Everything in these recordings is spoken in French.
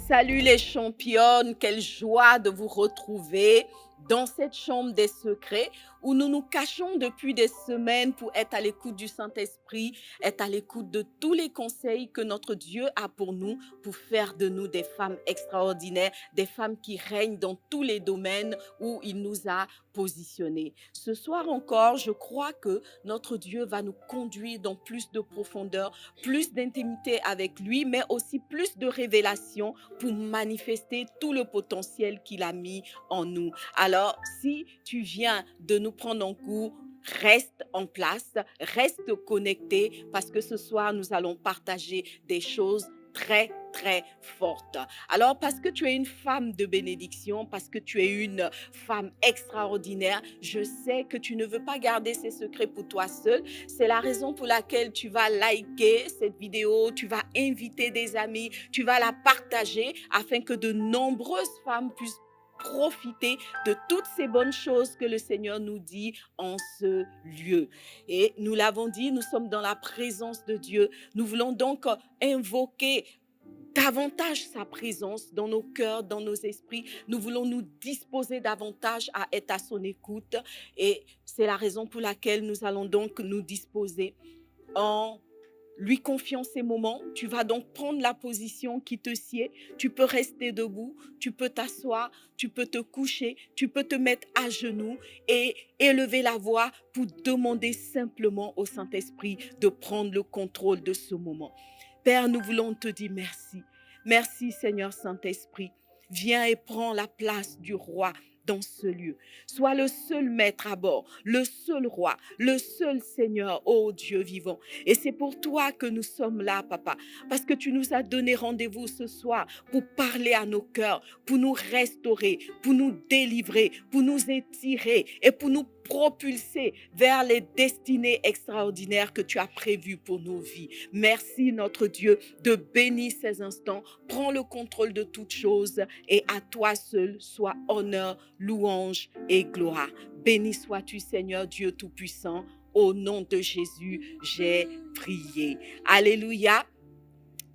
Salut les championnes, quelle joie de vous retrouver dans cette chambre des secrets où nous nous cachons depuis des semaines pour être à l'écoute du Saint-Esprit, être à l'écoute de tous les conseils que notre Dieu a pour nous, pour faire de nous des femmes extraordinaires, des femmes qui règnent dans tous les domaines où il nous a positionnés. Ce soir encore, je crois que notre Dieu va nous conduire dans plus de profondeur, plus d'intimité avec lui, mais aussi plus de révélation pour manifester tout le potentiel qu'il a mis en nous. Alors, si tu viens de nous prendre en cours, reste en place, reste connecté parce que ce soir, nous allons partager des choses très, très fortes. Alors, parce que tu es une femme de bénédiction, parce que tu es une femme extraordinaire, je sais que tu ne veux pas garder ces secrets pour toi seule. C'est la raison pour laquelle tu vas liker cette vidéo, tu vas inviter des amis, tu vas la partager afin que de nombreuses femmes puissent profiter de toutes ces bonnes choses que le Seigneur nous dit en ce lieu. Et nous l'avons dit, nous sommes dans la présence de Dieu. Nous voulons donc invoquer davantage sa présence dans nos cœurs, dans nos esprits. Nous voulons nous disposer davantage à être à son écoute. Et c'est la raison pour laquelle nous allons donc nous disposer en lui confiant ces moments. Tu vas donc prendre la position qui te sied. Tu peux rester debout, tu peux t'asseoir, tu peux te coucher, tu peux te mettre à genoux et élever la voix pour demander simplement au Saint-Esprit de prendre le contrôle de ce moment. Père, nous voulons te dire merci. Merci Seigneur Saint-Esprit. Viens et prends la place du roi dans ce lieu. Sois le seul maître à bord, le seul roi, le seul Seigneur, ô Dieu vivant. Et c'est pour toi que nous sommes là, papa, parce que tu nous as donné rendez-vous ce soir pour parler à nos cœurs, pour nous restaurer, pour nous délivrer, pour nous étirer et pour nous propulser vers les destinées extraordinaires que tu as prévues pour nos vies. Merci notre Dieu de bénir ces instants. Prends le contrôle de toutes choses et à toi seul soit honneur, louange et gloire. Béni sois-tu Seigneur Dieu Tout-Puissant. Au nom de Jésus, j'ai prié. Alléluia.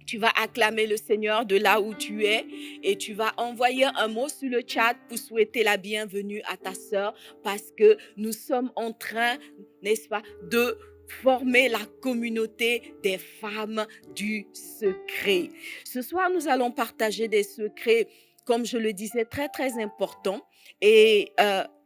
Tu vas acclamer le Seigneur de là où tu es et tu vas envoyer un mot sur le chat pour souhaiter la bienvenue à ta sœur parce que nous sommes en train, n'est-ce pas, de former la communauté des femmes du secret. Ce soir, nous allons partager des secrets, comme je le disais, très, très importants et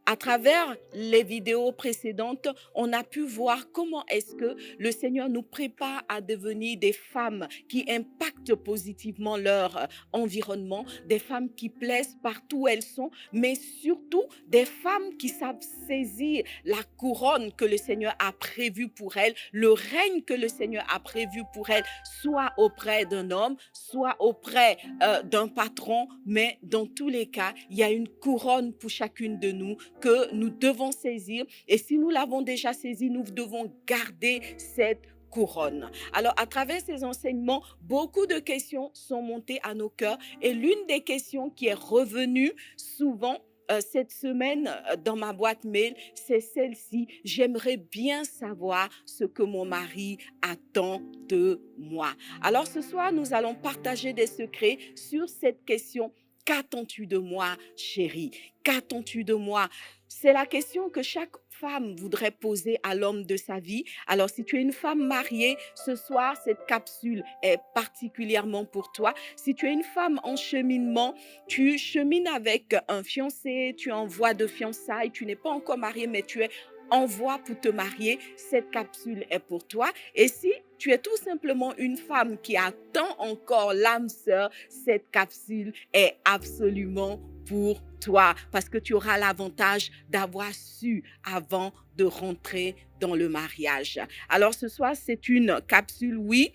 à travers les vidéos précédentes, on a pu voir comment est-ce que le Seigneur nous prépare à devenir des femmes qui impactent positivement leur environnement, des femmes qui plaisent partout où elles sont, mais surtout des femmes qui savent saisir la couronne que le Seigneur a prévue pour elles, le règne que le Seigneur a prévu pour elles, soit auprès d'un homme, soit auprès d'un patron, mais dans tous les cas, il y a une couronne pour chacune de nous que nous devons saisir. Et si nous l'avons déjà saisie, nous devons garder cette couronne. Alors, à travers ces enseignements, beaucoup de questions sont montées à nos cœurs. Et l'une des questions qui est revenue souvent cette semaine dans ma boîte mail, c'est celle-ci. J'aimerais bien savoir ce que mon mari attend de moi. Alors, ce soir, nous allons partager des secrets sur cette question. Qu'attends-tu de moi, chérie? Qu'attends-tu de moi? C'est la question que chaque femme voudrait poser à l'homme de sa vie. Alors, si tu es une femme mariée, ce soir, cette capsule est particulièrement pour toi. Si tu es une femme en cheminement, tu chemines avec un fiancé, tu es en voie de fiançailles, tu n'es pas encore mariée, mais tu es en voie pour te marier, cette capsule est pour toi. Et si tu es tout simplement une femme qui attend encore l'âme sœur, cette capsule est absolument pour toi parce que tu auras l'avantage d'avoir su avant de rentrer dans le mariage. Alors ce soir, c'est une capsule, oui,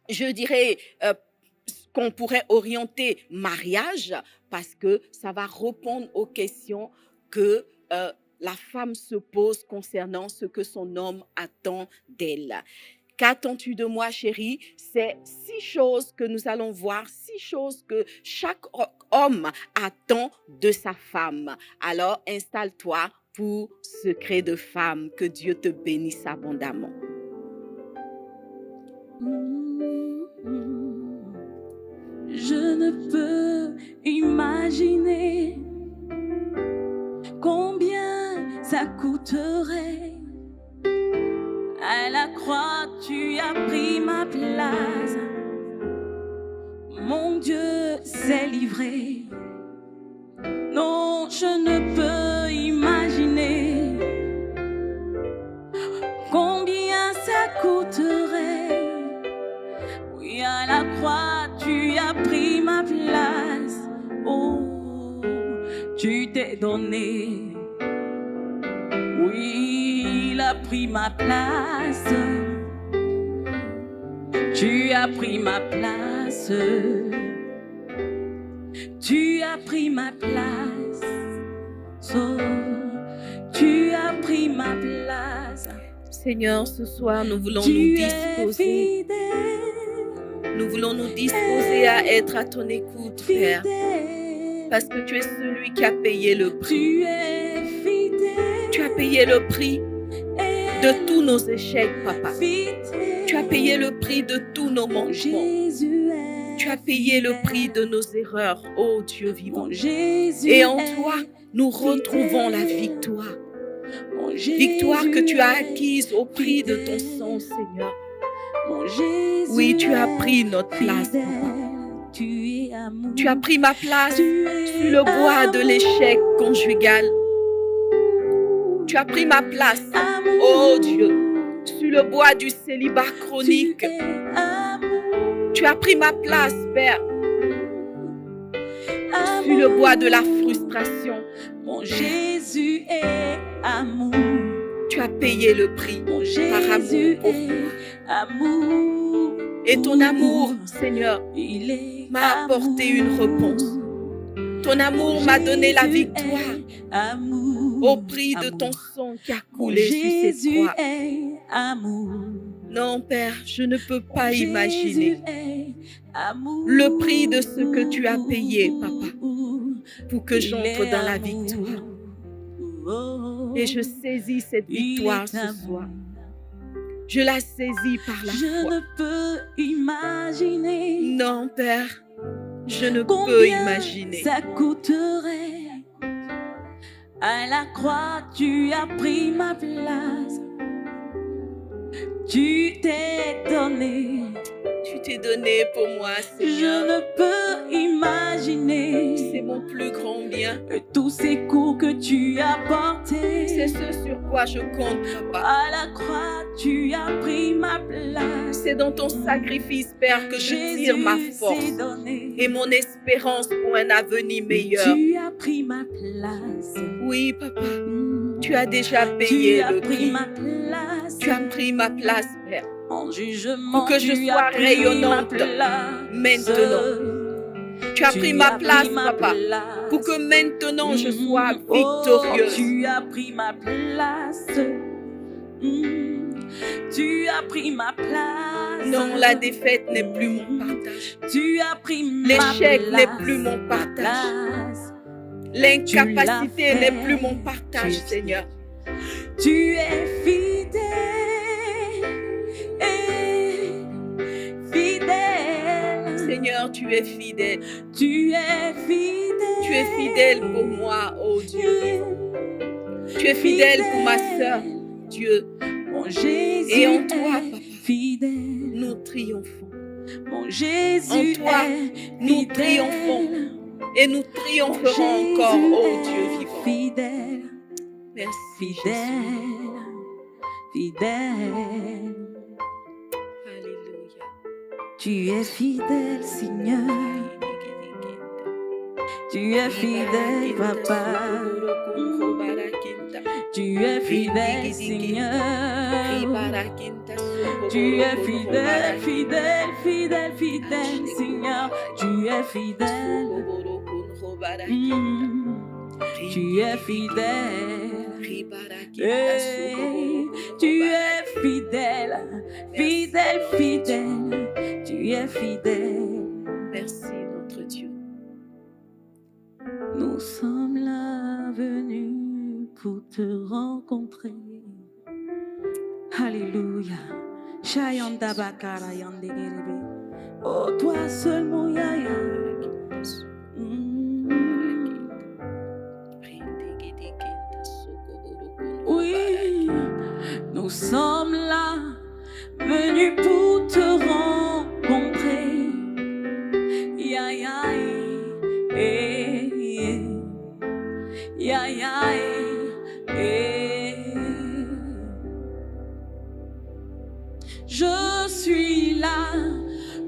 je dirais qu'on pourrait orienter mariage parce que ça va répondre aux questions que la femme se pose concernant ce que son homme attend d'elle. Qu'attends-tu de moi, chérie? C'est 6 choses que nous allons voir, 6 choses que chaque homme attend de sa femme. Alors, installe-toi pour Secret de femme. Que Dieu te bénisse abondamment. Je ne peux imaginer combien ça coûterait. À la croix, tu as pris ma place. Mon Dieu s'est livré. Non, je ne peux imaginer combien ça coûterait. Oui, à la croix, tu as pris ma place. Oh, tu t'es donné. Oui, il a pris ma place. Tu as pris ma place. Tu as pris ma place. Oh, tu as pris ma place. Seigneur, ce soir, nous voulons nous Tu es disposer. fidèle. Nous voulons nous disposer à être à ton écoute, Père. Fidèle. Parce que tu es celui qui a payé le prix. Tu es fidèle. Tu as payé le prix de tous nos échecs, Papa. Fidèle. Tu as payé le prix de tous nos manquements. Jésus est Tu as payé le prix fidèle. de nos erreurs, ô Dieu vivant. Mon Jésus Et en est toi, nous retrouvons la fidèle. victoire. Mon Jésus Victoire que tu as est acquise au prix de ton fidèle. sang, Seigneur. Mon Jésus Oui, tu as est pris notre place, fidèle. Papa. Tu es amour. Tu as pris ma place Tu es sur le bois de l'échec conjugal. Tu as pris ma place, amour. oh Dieu, sur le bois du célibat chronique. Tu es amour. Tu as pris ma place, Père, sur le bois de la frustration. Mon Jésus est amour. Tu as payé le prix Mon par amour Jésus pour est moi. amour. Et ton amour, Seigneur, Il est m'a apporté une amour. réponse. Ton amour m'a donné la Jésus victoire est amour. au prix de ton Amour. sang qui a Mon coulé sur cette Jésus croix. est amour. Non, Père, je ne peux pas Jésus imaginer est amour. le prix de ce que tu as payé, Papa, pour que Il j'entre est dans la amour. victoire. Oh, Et je saisis cette il victoire est ce amour. soir. Je la saisis par la Je foi. ne peux imaginer Non, Père, je ne peux combien imaginer. ça coûterait. À la croix, tu as pris ma place. Tu t'es donné. Tu t'es donné pour moi, Je Seigneur. ne peux imaginer C'est mon plus grand bien. tous ces coups que tu as portés. C'est ce sur quoi je compte, Papa. À la croix, tu as pris ma place. C'est dans ton sacrifice, Père, que je tire ma Jésus force s'est donné. et mon espérance pour un avenir meilleur. Tu as pris ma place. Oui, Papa, tu as déjà payé Tu as le pris prix. ma place. Tu as pris ma place, Père. En jugement, Pour que je tu sois as pris rayonnante ma place. maintenant. Tu as pris ma place, Papa, pour que maintenant je sois victorieuse. Tu as pris ma place. Tu as pris ma place. Non, la défaite n'est plus mon partage. Tu as pris ma L'échec place. n'est plus mon partage. L'incapacité Tu l'as n'est plus mon fait. partage, Tu- Seigneur. Tu es fidèle. Fidèle. Seigneur, tu es fidèle. Tu es fidèle. Tu es fidèle pour moi, oh Dieu. Tu es fidèle pour ma sœur, Dieu. Mon Jésus Et en toi, est Papa, fidèle. nous triomphons. Mon Jésus En toi, est nous fidèle. triomphons. Et nous Mon triompherons Jésus encore, oh est Dieu vivant. Fidèle, Merci, Jésus. fidèle, fidèle. Alléluia. Tu es fidèle, Seigneur. Tu es fidèle, Papa. Tu es fidèle, Seigneur. Tu es fidèle, fidèle, fidèle, fidèle, Seigneur. Tu es fidèle. Tu es fidèle. Hey, tu es fidèle, fidèle, fidèle. Tu es fidèle. Merci, notre Dieu. Nous sommes là venus pour te rencontrer. Alléluia. Shayanda bakara yande gerebe. Oh, toi seul, mon yaya. sommes là, venus pour te rencontrer. Ya ya eh, eh. Ya ya eh. Je suis là,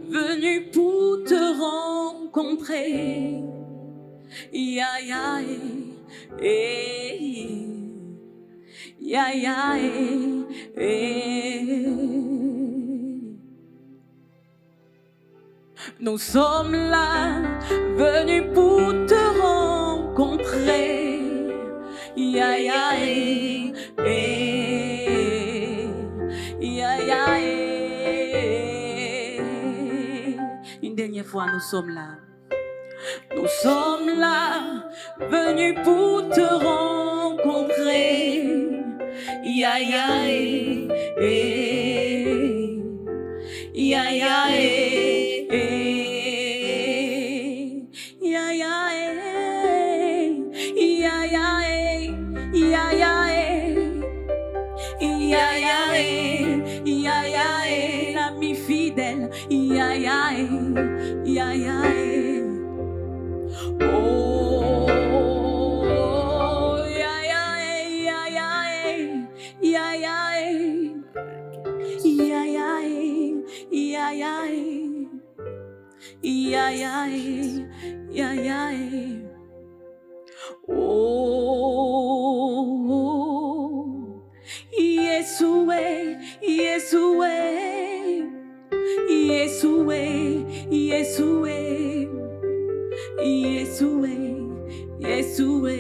venu pour te rencontrer. Ya ya eh. Ya ya eh. Nous sommes là, venus pour te rencontrer. Ya ya ya ya Une dernière fois, nous sommes là. Nous sommes là, venus pour te rencontrer. Ya ya ya ya ya ya ya ya l'ami fidèle. Ya ya oh ya ya ya ya ya oh Yeshua, Yeshua, Yeshua, Yeshua, Yeshua, Yeshua.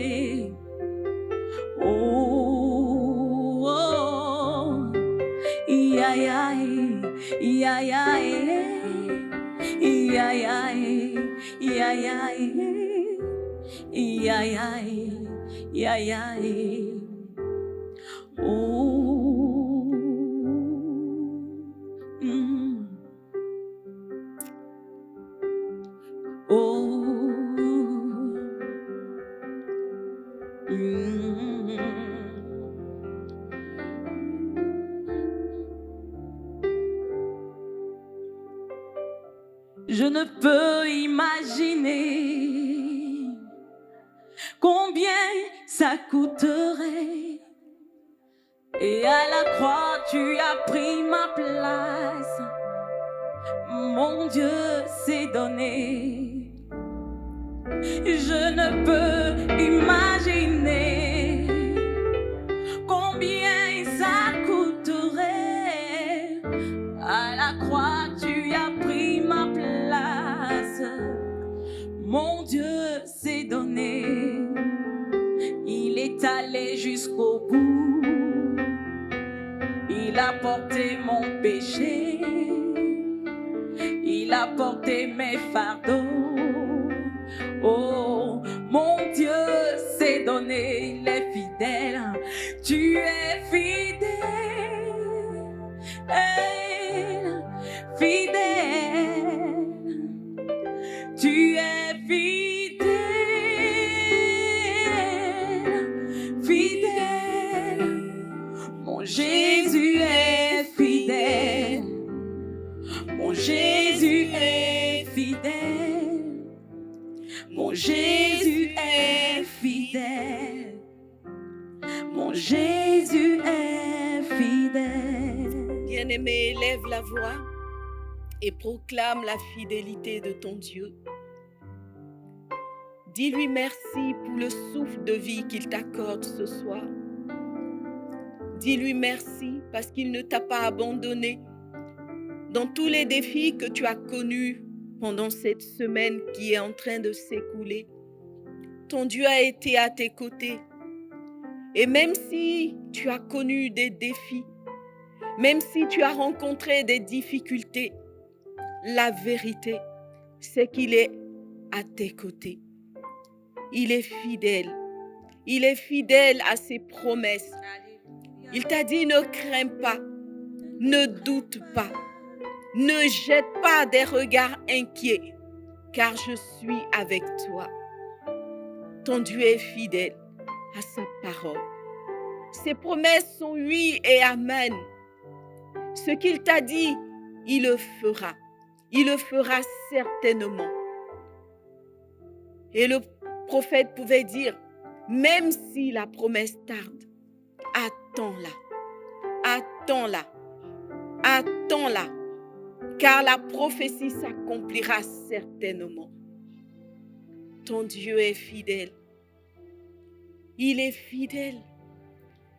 Oh, oh, ya ya ya ya ya ya ya ya ya oh oh Je ne peux imaginer combien ça coûterait. Et à la croix, tu as pris ma place. Mon Dieu s'est donné. Je ne peux imaginer combien ça coûterait. À la croix, tu as pris ma place. Mon Dieu s'est donné. Il est allé jusqu'au bout. Il a porté mon péché. Il a porté mes fardeaux. Oh, mon Dieu s'est donné. Il est fidèle. Tu es fidèle. Fidèle. Tu es fidèle. Fidèle. Mon Jésus est fidèle. Mon Jésus est fidèle. Mon Jésus est fidèle. Mon Jésus est fidèle. Bien-aimé, lève la voix et proclame la fidélité de ton Dieu. Dis-lui merci pour le souffle de vie qu'il t'accorde ce soir. Dis-lui merci parce qu'il ne t'a pas abandonné dans tous les défis que tu as connus pendant cette semaine qui est en train de s'écouler. Ton Dieu a été à tes côtés. Et même si tu as connu des défis, même si tu as rencontré des difficultés, la vérité, c'est qu'il est à tes côtés. Il est fidèle. Il est fidèle à ses promesses. Il t'a dit, ne crains pas, ne doute pas, ne jette pas des regards inquiets, car je suis avec toi. Ton Dieu est fidèle à sa parole. Ses promesses sont oui et amen. Ce qu'il t'a dit, il le fera. Il le fera certainement. Et le prophète pouvait dire, même si la promesse tarde, attends-la, attends-la, attends-la, car la prophétie s'accomplira certainement. Ton Dieu est fidèle. Il est fidèle.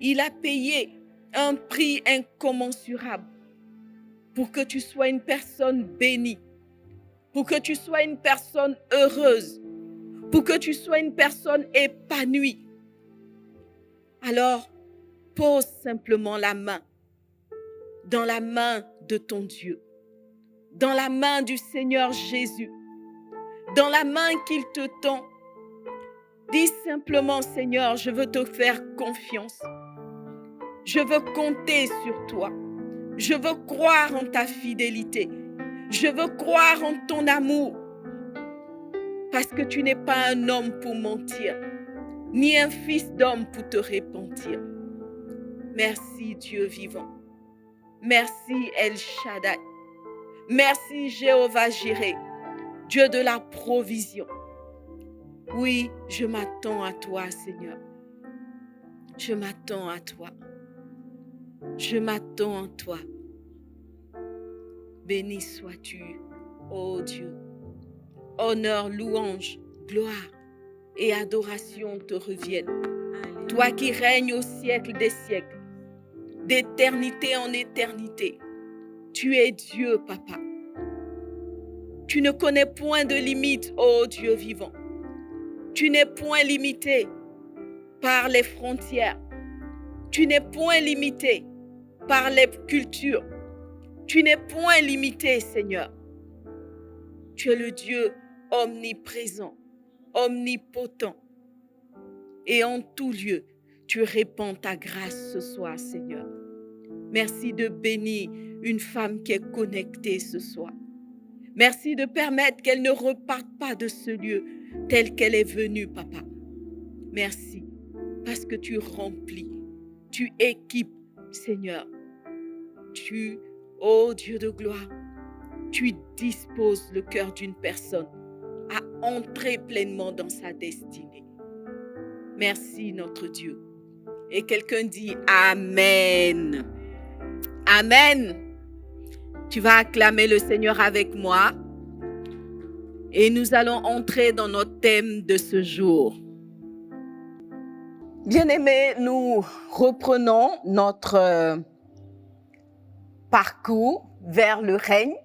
Il a payé un prix incommensurable pour que tu sois une personne bénie, pour que tu sois une personne heureuse, pour que tu sois une personne épanouie. Alors, pose simplement la main dans la main de ton Dieu, dans la main du Seigneur Jésus, dans la main qu'il te tend. Dis simplement, Seigneur, je veux te faire confiance. Je veux compter sur toi. Je veux croire en ta fidélité. Je veux croire en ton amour. Parce que tu n'es pas un homme pour mentir, ni un fils d'homme pour te repentir. Merci Dieu vivant. Merci El Shaddai. Merci Jéhovah Jireh, Dieu de la provision. Oui, je m'attends à toi, Seigneur. Je m'attends à toi. Je m'attends à toi. Béni sois-tu, ô Dieu. Honneur, louange, gloire et adoration te reviennent. Alléluia. Toi qui règnes au siècle des siècles, d'éternité en éternité. Tu es Dieu, Papa. Tu ne connais point de limite, ô Dieu vivant. Tu n'es point limité par les frontières. Tu n'es point limité par les cultures. Tu n'es point limité, Seigneur. Tu es le Dieu omniprésent, omnipotent. Et en tout lieu, tu répands ta grâce ce soir, Seigneur. Merci de bénir une femme qui est connectée ce soir. Merci de permettre qu'elle ne reparte pas de ce lieu tel qu'elle est venue, Papa. Merci parce que tu remplis, tu équipes, Seigneur. Tu, ô Dieu de gloire, tu disposes le cœur d'une personne à entrer pleinement dans sa destinée. Merci notre Dieu. Et quelqu'un dit Amen. Amen. Tu vas acclamer le Seigneur avec moi et nous allons entrer dans notre thème de ce jour. Bien-aimés, nous reprenons notre parcours vers le règne.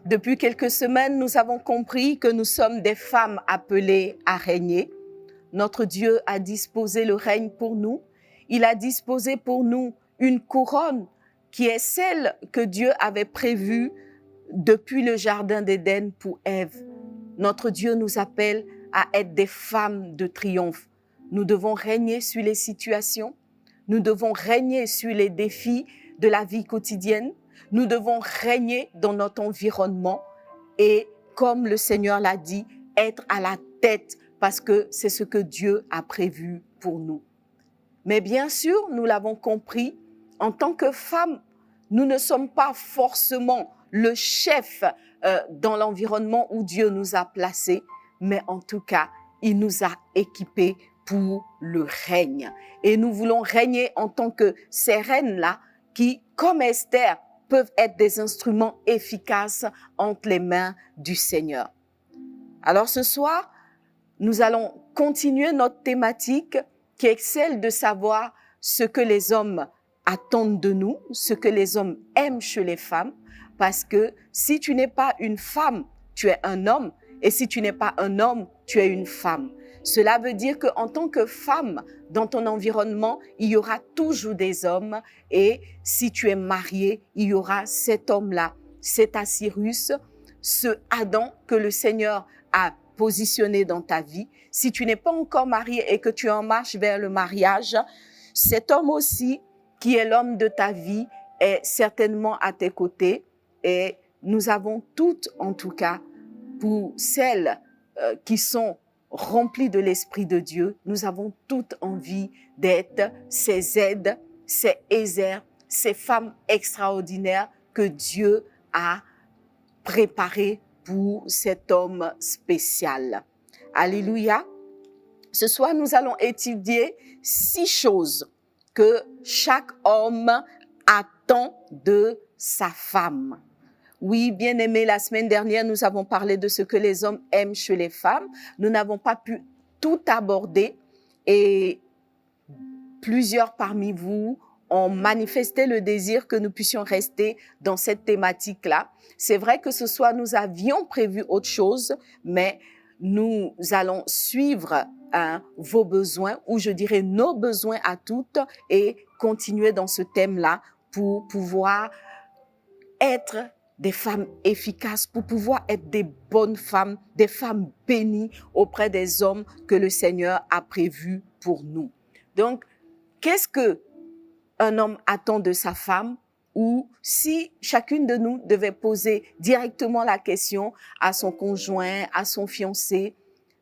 Depuis quelques semaines, nous avons compris que nous sommes des femmes appelées à régner. Notre Dieu a disposé le règne pour nous. Il a disposé pour nous une couronne qui est celle que Dieu avait prévue depuis le jardin d'Éden pour Ève. Notre Dieu nous appelle à être des femmes de triomphe. Nous devons régner sur les situations. Nous devons régner sur les défis de la vie quotidienne. Nous devons régner dans notre environnement et, comme le Seigneur l'a dit, être à la tête parce que c'est ce que Dieu a prévu pour nous. Mais bien sûr, nous l'avons compris, en tant que femmes, nous ne sommes pas forcément le chef dans l'environnement où Dieu nous a placés, mais en tout cas, il nous a équipés pour le règne. Et nous voulons régner en tant que ces reines-là qui, comme Esther, peuvent être des instruments efficaces entre les mains du Seigneur. Alors ce soir, nous allons continuer notre thématique qui est celle de savoir ce que les hommes attendent de nous, ce que les hommes aiment chez les femmes, parce que si tu n'es pas une femme, tu es un homme, et si tu n'es pas un homme, tu es une femme. Cela veut dire qu'en tant que femme, dans ton environnement, il y aura toujours des hommes, et si tu es marié, il y aura cet homme-là, cet Assyrus, ce Adam que le Seigneur a positionné dans ta vie. Si tu n'es pas encore marié et que tu en marches vers le mariage, cet homme aussi, qui est l'homme de ta vie, est certainement à tes côtés. Et nous avons toutes, en tout cas, pour celles qui sont remplis de l'Esprit de Dieu, nous avons toute envie d'être ces aides, ces Ézers, ces femmes extraordinaires que Dieu a préparées pour cet homme spécial. Alléluia. Ce soir, nous allons étudier 6 choses que chaque homme attend de sa femme. Oui, bien aimé, la semaine dernière, nous avons parlé de ce que les hommes aiment chez les femmes. Nous n'avons pas pu tout aborder et plusieurs parmi vous ont manifesté le désir que nous puissions rester dans cette thématique-là. C'est vrai que ce soir, nous avions prévu autre chose, mais nous allons suivre vos besoins, ou je dirais nos besoins à toutes, et continuer dans ce thème-là pour pouvoir être des femmes efficaces, pour pouvoir être des bonnes femmes, des femmes bénies auprès des hommes que le Seigneur a prévus pour nous. Donc, qu'est-ce que un homme attend de sa femme? Ou si chacune de nous devait poser directement la question à son conjoint, à son fiancé,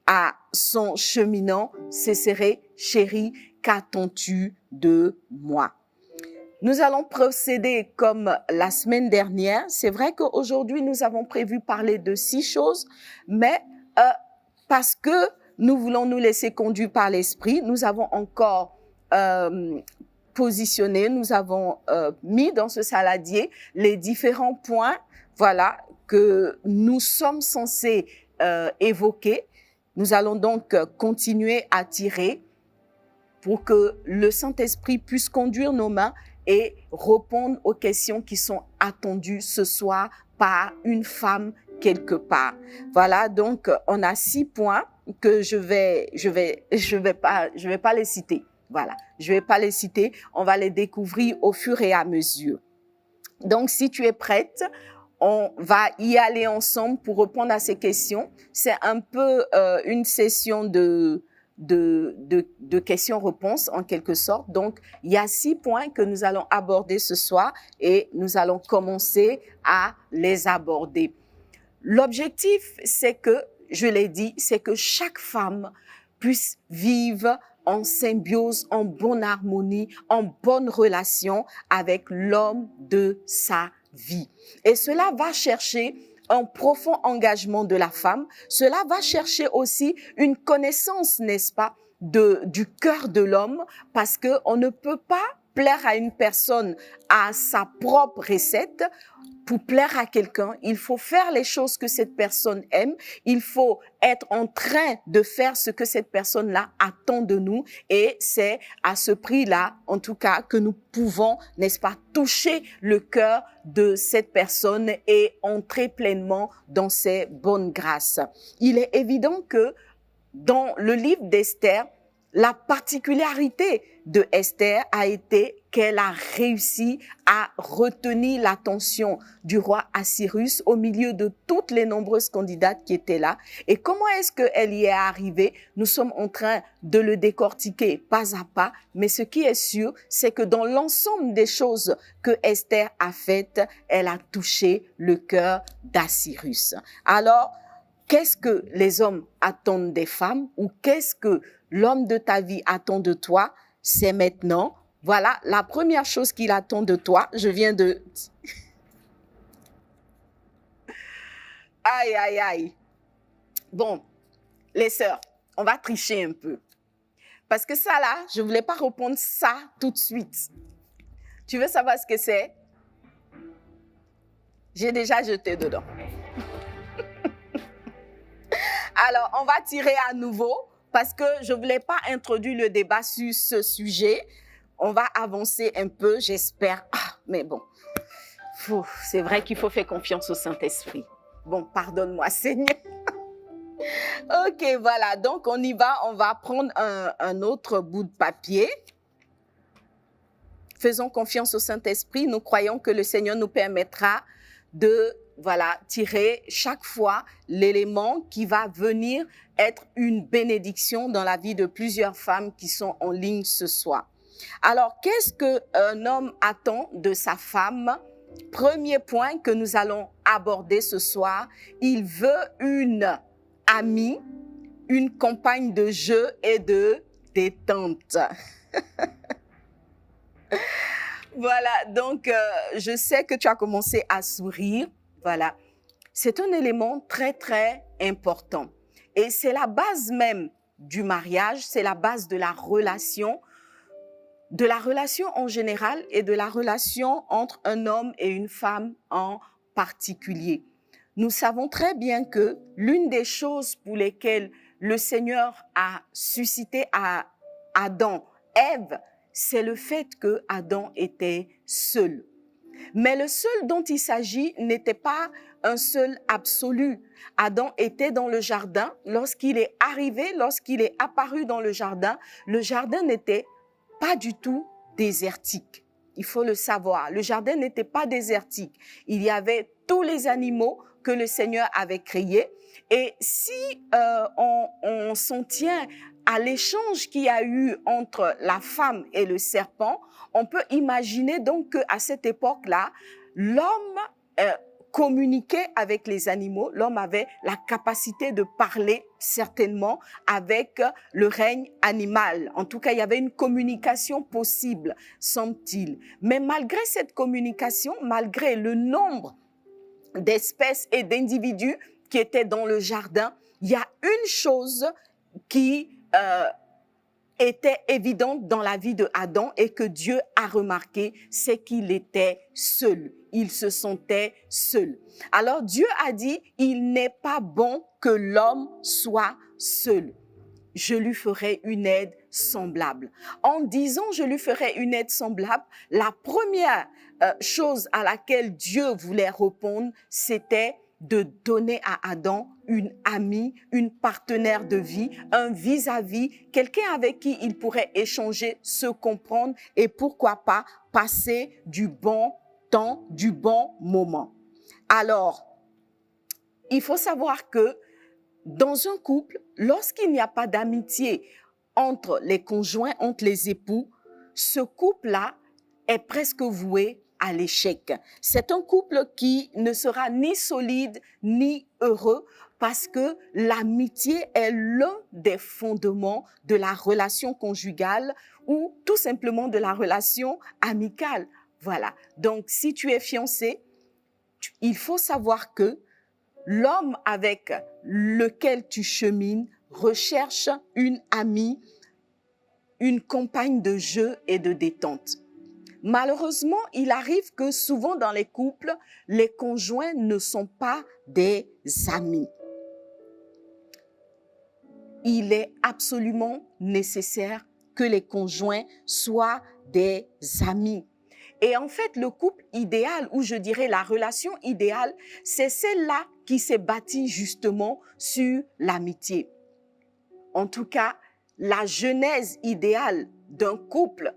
à son cheminant, ce serait « Chérie, qu'attends-tu de moi ?» Nous allons procéder comme la semaine dernière. C'est vrai qu'aujourd'hui, nous avons prévu parler de 6 choses, mais parce que nous voulons nous laisser conduire par l'Esprit, nous avons encore positionné, nous avons mis dans ce saladier les différents points, voilà, que nous sommes censés évoquer. Nous allons donc continuer à tirer pour que le Saint-Esprit puisse conduire nos mains et répondre aux questions qui sont attendues ce soir par une femme quelque part. Voilà, donc on a 6 points que je vais pas les citer. Voilà, je vais pas les citer, on va les découvrir au fur et à mesure. Donc si tu es prête, on va y aller ensemble pour répondre à ces questions. C'est un peu une session de questions-réponses en quelque sorte. Donc, il y a 6 points que nous allons aborder ce soir et nous allons commencer à les aborder. L'objectif, c'est que, je l'ai dit, c'est que chaque femme puisse vivre en symbiose, en bonne harmonie, en bonne relation avec l'homme de sa vie. Et cela va chercher un profond engagement de la femme. Cela va chercher aussi une connaissance, n'est-ce pas, du cœur de l'homme, parce que on ne peut pas plaire à une personne à sa propre recette. Pour plaire à quelqu'un, il faut faire les choses que cette personne aime. Il faut être en train de faire ce que cette personne-là attend de nous. Et c'est à ce prix-là, en tout cas, que nous pouvons, n'est-ce pas, toucher le cœur de cette personne et entrer pleinement dans ses bonnes grâces. Il est évident que dans le livre d'Esther, la particularité de Esther a été qu'elle a réussi à retenir l'attention du roi Assyrus au milieu de toutes les nombreuses candidates qui étaient là. Et comment est-ce qu'elle y est arrivée? Nous sommes en train de le décortiquer pas à pas, mais ce qui est sûr, c'est que dans l'ensemble des choses que Esther a faites, elle a touché le cœur d'Assyrus. Alors, qu'est-ce que les hommes attendent des femmes ou qu'est-ce que l'homme de ta vie attend de toi? C'est maintenant. Voilà, la première chose qu'il attend de toi, je viens de... Aïe, aïe, aïe. Bon, les sœurs, on va tricher un peu. Parce que ça là, je ne voulais pas répondre ça tout de suite. Tu veux savoir ce que c'est? J'ai déjà jeté dedans. Alors, on va tirer à nouveau parce que je ne voulais pas introduire le débat sur ce sujet. On va avancer un peu, j'espère. Ah, mais bon, c'est vrai qu'il faut faire confiance au Saint-Esprit. Bon, pardonne-moi, Seigneur. Ok, voilà. Donc, on y va. On va prendre un autre bout de papier. Faisons confiance au Saint-Esprit. Nous croyons que le Seigneur nous permettra de tirer chaque fois l'élément qui va venir être une bénédiction dans la vie de plusieurs femmes qui sont en ligne ce soir. Alors, qu'est-ce qu'un homme attend de sa femme? Premier point que nous allons aborder ce soir, il veut une amie, une campagne de jeu et de détente. Voilà, donc je sais que tu as commencé à sourire. Voilà, c'est un élément très, très important. Et c'est la base même du mariage, c'est la base de la relation en général et de la relation entre un homme et une femme en particulier. Nous savons très bien que l'une des choses pour lesquelles le Seigneur a suscité à Adam, Ève, c'est le fait que Adam était seul. Mais le seul dont il s'agit n'était pas un seul absolu. Adam était dans le jardin. Lorsqu'il est arrivé, lorsqu'il est apparu dans le jardin n'était pas du tout désertique. Il faut le savoir. Le jardin n'était pas désertique. Il y avait tous les animaux que le Seigneur avait créés. Et si on s'en tient à l'échange qu'il y a eu entre la femme et le serpent, on peut imaginer donc qu'à cette époque-là, l'homme communiquait avec les animaux, l'homme avait la capacité de parler certainement avec le règne animal. En tout cas, il y avait une communication possible, semble-t-il. Mais malgré cette communication, malgré le nombre d'espèces et d'individus qui étaient dans le jardin, il y a une chose qui était évidente dans la vie de Adam et que Dieu a remarqué, c'est qu'il était seul. Il se sentait seul. Alors Dieu a dit, il n'est pas bon que l'homme soit seul. Je lui ferai une aide semblable. En disant je lui ferai une aide semblable, la première chose à laquelle Dieu voulait répondre, c'était de donner à Adam une amie, une partenaire de vie, un vis-à-vis, quelqu'un avec qui il pourrait échanger, se comprendre et pourquoi pas passer du bon temps, du bon moment. Alors, il faut savoir que dans un couple, lorsqu'il n'y a pas d'amitié entre les conjoints, entre les époux, ce couple-là est presque voué à l'échec. C'est un couple qui ne sera ni solide ni heureux parce que l'amitié est l'un des fondements de la relation conjugale ou tout simplement de la relation amicale. Voilà. Donc, si tu es fiancé, il faut savoir que l'homme avec lequel tu chemines recherche une amie, une compagne de jeu et de détente. Malheureusement, il arrive que souvent dans les couples, les conjoints ne sont pas des amis. Il est absolument nécessaire que les conjoints soient des amis. Et en fait, le couple idéal, ou je dirais la relation idéale, c'est celle-là qui s'est bâtie justement sur l'amitié. En tout cas, la genèse idéale d'un couple,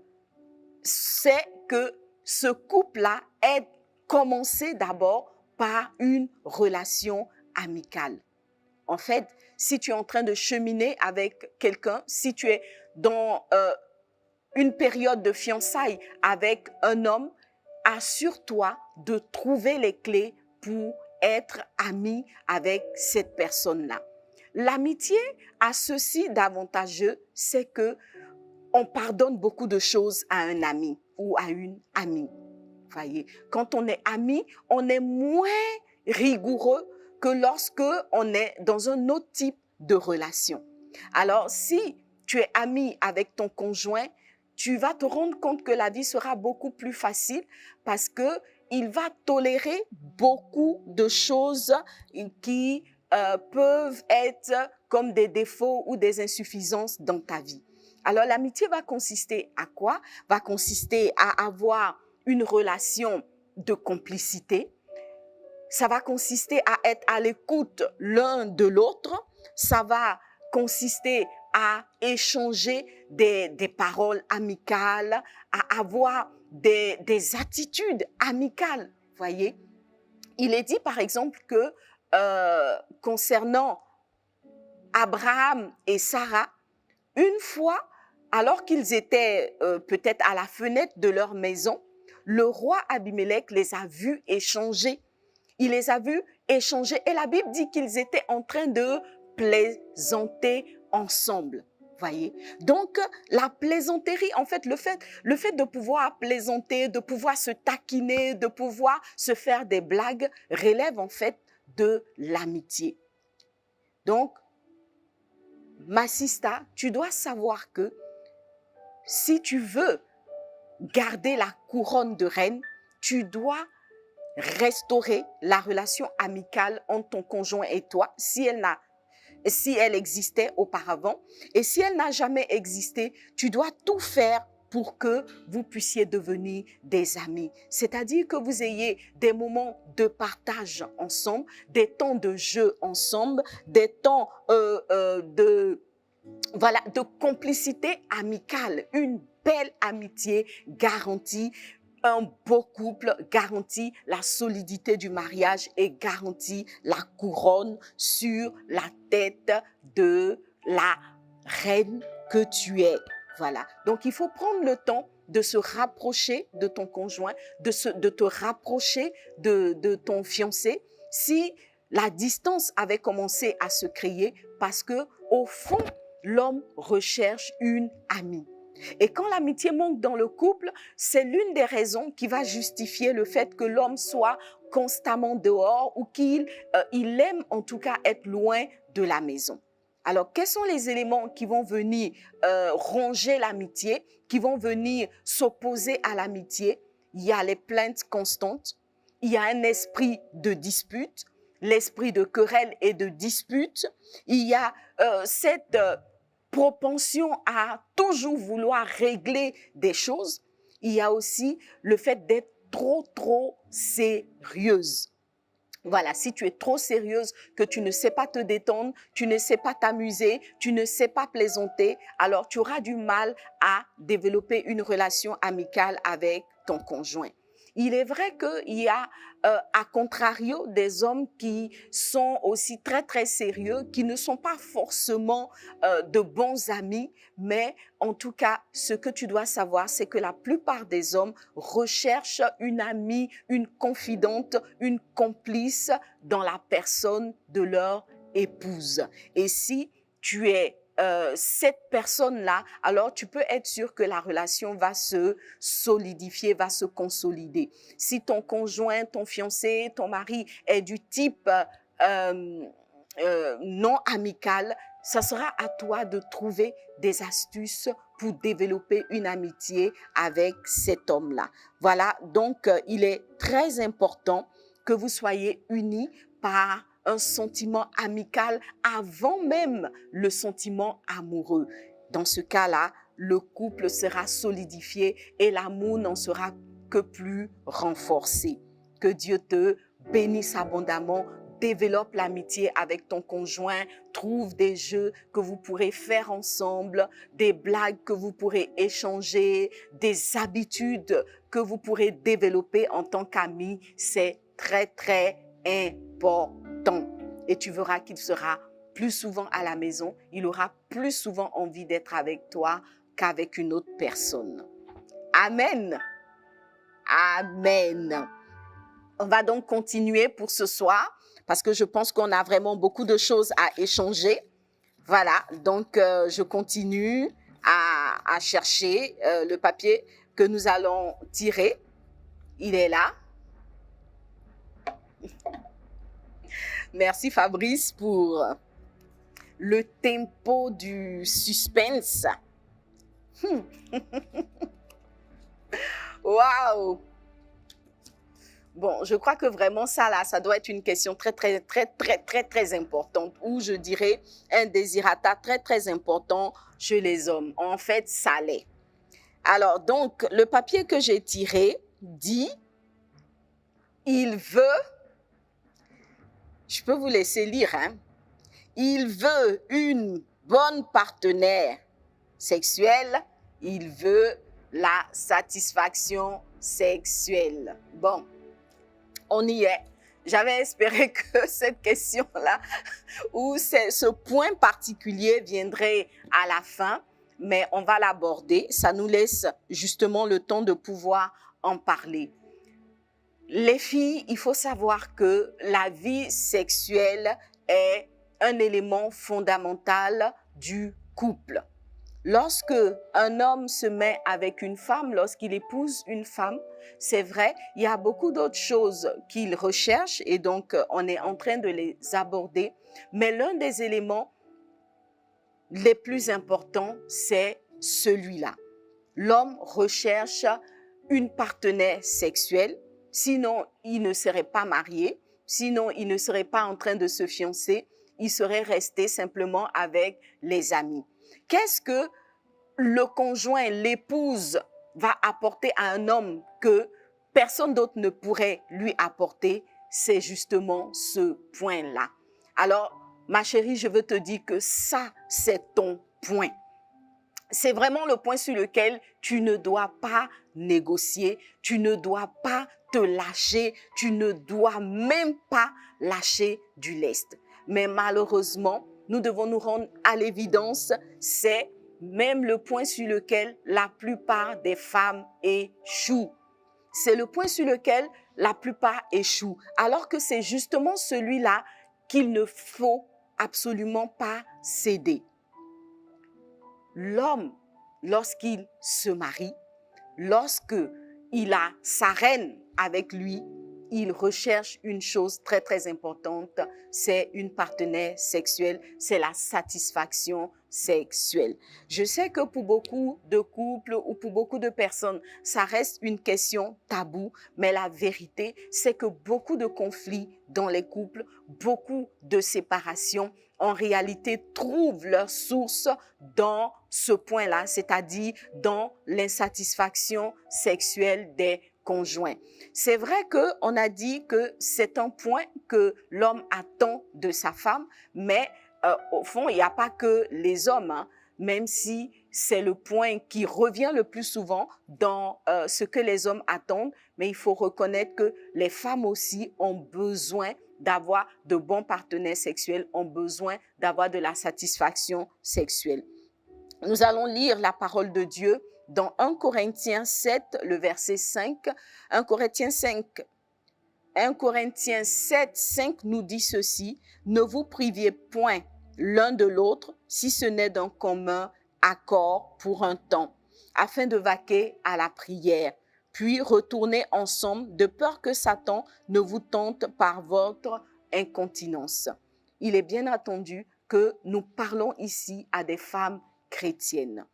c'est que ce couple-là ait commencé d'abord par une relation amicale. En fait, si tu es en train de cheminer avec quelqu'un, si tu es dans une période de fiançailles avec un homme, assure-toi de trouver les clés pour être ami avec cette personne-là. L'amitié a ceci d'avantageux, c'est que on pardonne beaucoup de choses à un ami ou à une amie. Voyez, quand on est ami, on est moins rigoureux que lorsque on est dans un autre type de relation. Alors, si tu es ami avec ton conjoint, tu vas te rendre compte que la vie sera beaucoup plus facile parce que il va tolérer beaucoup de choses qui peuvent être comme des défauts ou des insuffisances dans ta vie. Alors, l'amitié va consister à quoi? Va consister à avoir une relation de complicité. Ça va consister à être à l'écoute l'un de l'autre. Ça va consister à échanger des paroles amicales, à avoir des attitudes amicales. Voyez, il est dit par exemple que concernant Abraham et Sarah, une fois, alors qu'ils étaient peut-être à la fenêtre de leur maison, le roi Abimelech les a vus échanger. Il les a vus échanger et la Bible dit qu'ils étaient en train de plaisanter ensemble. Voyez? Donc, la plaisanterie, en fait, le fait de pouvoir plaisanter, de pouvoir se taquiner, de pouvoir se faire des blagues, relève en fait de l'amitié. Donc, ma sista, tu dois savoir que si tu veux garder la couronne de reine, tu dois restaurer la relation amicale entre ton conjoint et toi si elle existait auparavant. Et si elle n'a jamais existé, tu dois tout faire pour que vous puissiez devenir des amis. C'est-à-dire que vous ayez des moments de partage ensemble, des temps de jeu ensemble, des temps de complicité amicale, une belle amitié garantie. Un beau couple garantit la solidité du mariage et garantit la couronne sur la tête de la reine que tu es. Voilà. Donc, il faut prendre le temps de se rapprocher de ton conjoint, de te rapprocher de ton fiancé. Si la distance avait commencé à se créer, parce que au fond, l'homme recherche une amie. Et quand l'amitié manque dans le couple, c'est l'une des raisons qui va justifier le fait que l'homme soit constamment dehors ou qu'il aime en tout cas être loin de la maison. Alors, quels sont les éléments qui vont venir ronger l'amitié, qui vont venir s'opposer à l'amitié? Il y a les plaintes constantes, il y a un esprit de dispute, l'esprit de querelle et de dispute, il y a cette propension à toujours vouloir régler des choses. Il y a aussi le fait d'être trop sérieuse. Voilà, si tu es trop sérieuse, que tu ne sais pas te détendre, tu ne sais pas t'amuser, tu ne sais pas plaisanter, alors tu auras du mal à développer une relation amicale avec ton conjoint. Il est vrai qu'il y a, à contrario, des hommes qui sont aussi très sérieux, qui ne sont pas forcément de bons amis, mais en tout cas, ce que tu dois savoir, c'est que la plupart des hommes recherchent une amie, une confidente, une complice dans la personne de leur épouse. Et si tu es cette personne-là, alors tu peux être sûr que la relation va se solidifier, va se consolider. Si ton conjoint, ton fiancé, ton mari est du type non amical, ça sera à toi de trouver des astuces pour développer une amitié avec cet homme-là. Voilà, donc il est très important que vous soyez unis par un sentiment amical avant même le sentiment amoureux. Dans ce cas-là, le couple sera solidifié et l'amour n'en sera que plus renforcé. Que Dieu te bénisse abondamment. Développe l'amitié avec ton conjoint, trouve des jeux que vous pourrez faire ensemble, des blagues que vous pourrez échanger, des habitudes que vous pourrez développer en tant qu'amis. C'est très important. Et tu verras qu'il sera plus souvent à la maison, il aura plus souvent envie d'être avec toi qu'avec une autre personne. Amen. Amen. On va donc continuer pour ce soir parce que je pense qu'on a vraiment beaucoup de choses à échanger. Voilà, donc je continue à chercher le papier que nous allons tirer. Il est là. Merci Fabrice pour le tempo du suspense. Waouh! Bon, je crois que vraiment ça là, ça doit être une question très importante, ou je dirais un désirata très important chez les hommes. En fait, ça l'est. Alors donc, le papier que j'ai tiré dit, il veut, je peux vous laisser lire, hein? Il veut une bonne partenaire sexuelle, il veut la satisfaction sexuelle. Bon, on y est. J'avais espéré que cette question-là, ou ce point particulier viendrait à la fin, mais on va l'aborder. Ça nous laisse justement le temps de pouvoir en parler. Les filles, il faut savoir que la vie sexuelle est un élément fondamental du couple. Lorsque un homme se met avec une femme, lorsqu'il épouse une femme, c'est vrai, il y a beaucoup d'autres choses qu'il recherche et donc on est en train de les aborder. Mais l'un des éléments les plus importants, c'est celui-là. L'homme recherche une partenaire sexuelle, sinon il ne serait pas marié, sinon il ne serait pas en train de se fiancer, il serait resté simplement avec les amis. Qu'est-ce que le conjoint, l'épouse, va apporter à un homme que personne d'autre ne pourrait lui apporter? C'est justement ce point-là. Alors, ma chérie, je veux te dire que ça, c'est ton point. C'est vraiment le point sur lequel tu ne dois pas négocier, tu ne dois pas te lâcher, tu ne dois même pas lâcher du lest. Mais malheureusement, nous devons nous rendre à l'évidence, c'est même le point sur lequel la plupart des femmes échouent. C'est le point sur lequel la plupart échouent, alors que c'est justement celui-là qu'il ne faut absolument pas céder. L'homme, lorsqu'il se marie, lorsqu'il a sa reine avec lui, il recherche une chose très très importante, c'est une partenaire sexuelle, c'est la satisfaction sexuelle. Je sais que pour beaucoup de couples ou pour beaucoup de personnes, ça reste une question taboue, mais la vérité, c'est que beaucoup de conflits dans les couples, beaucoup de séparations, en réalité, trouvent leur source dans ce point-là, c'est-à-dire dans l'insatisfaction sexuelle des conjoints. C'est vrai qu'on a dit que c'est un point que l'homme attend de sa femme, mais au fond, il n'y a pas que les hommes, hein, même si c'est le point qui revient le plus souvent dans ce que les hommes attendent, mais il faut reconnaître que les femmes aussi ont besoin d'avoir de bons partenaires sexuels, ont besoin d'avoir de la satisfaction sexuelle. Nous allons lire la parole de Dieu dans 1 Corinthiens 7, le verset 5. 1 Corinthiens 7, 5 nous dit ceci: « Ne vous priviez point l'un de l'autre, si ce n'est d'un commun accord pour un temps, afin de vaquer à la prière. Puis retournez ensemble, de peur que Satan ne vous tente par votre incontinence. » Il est bien entendu que nous parlons ici à des femmes chrétiennes.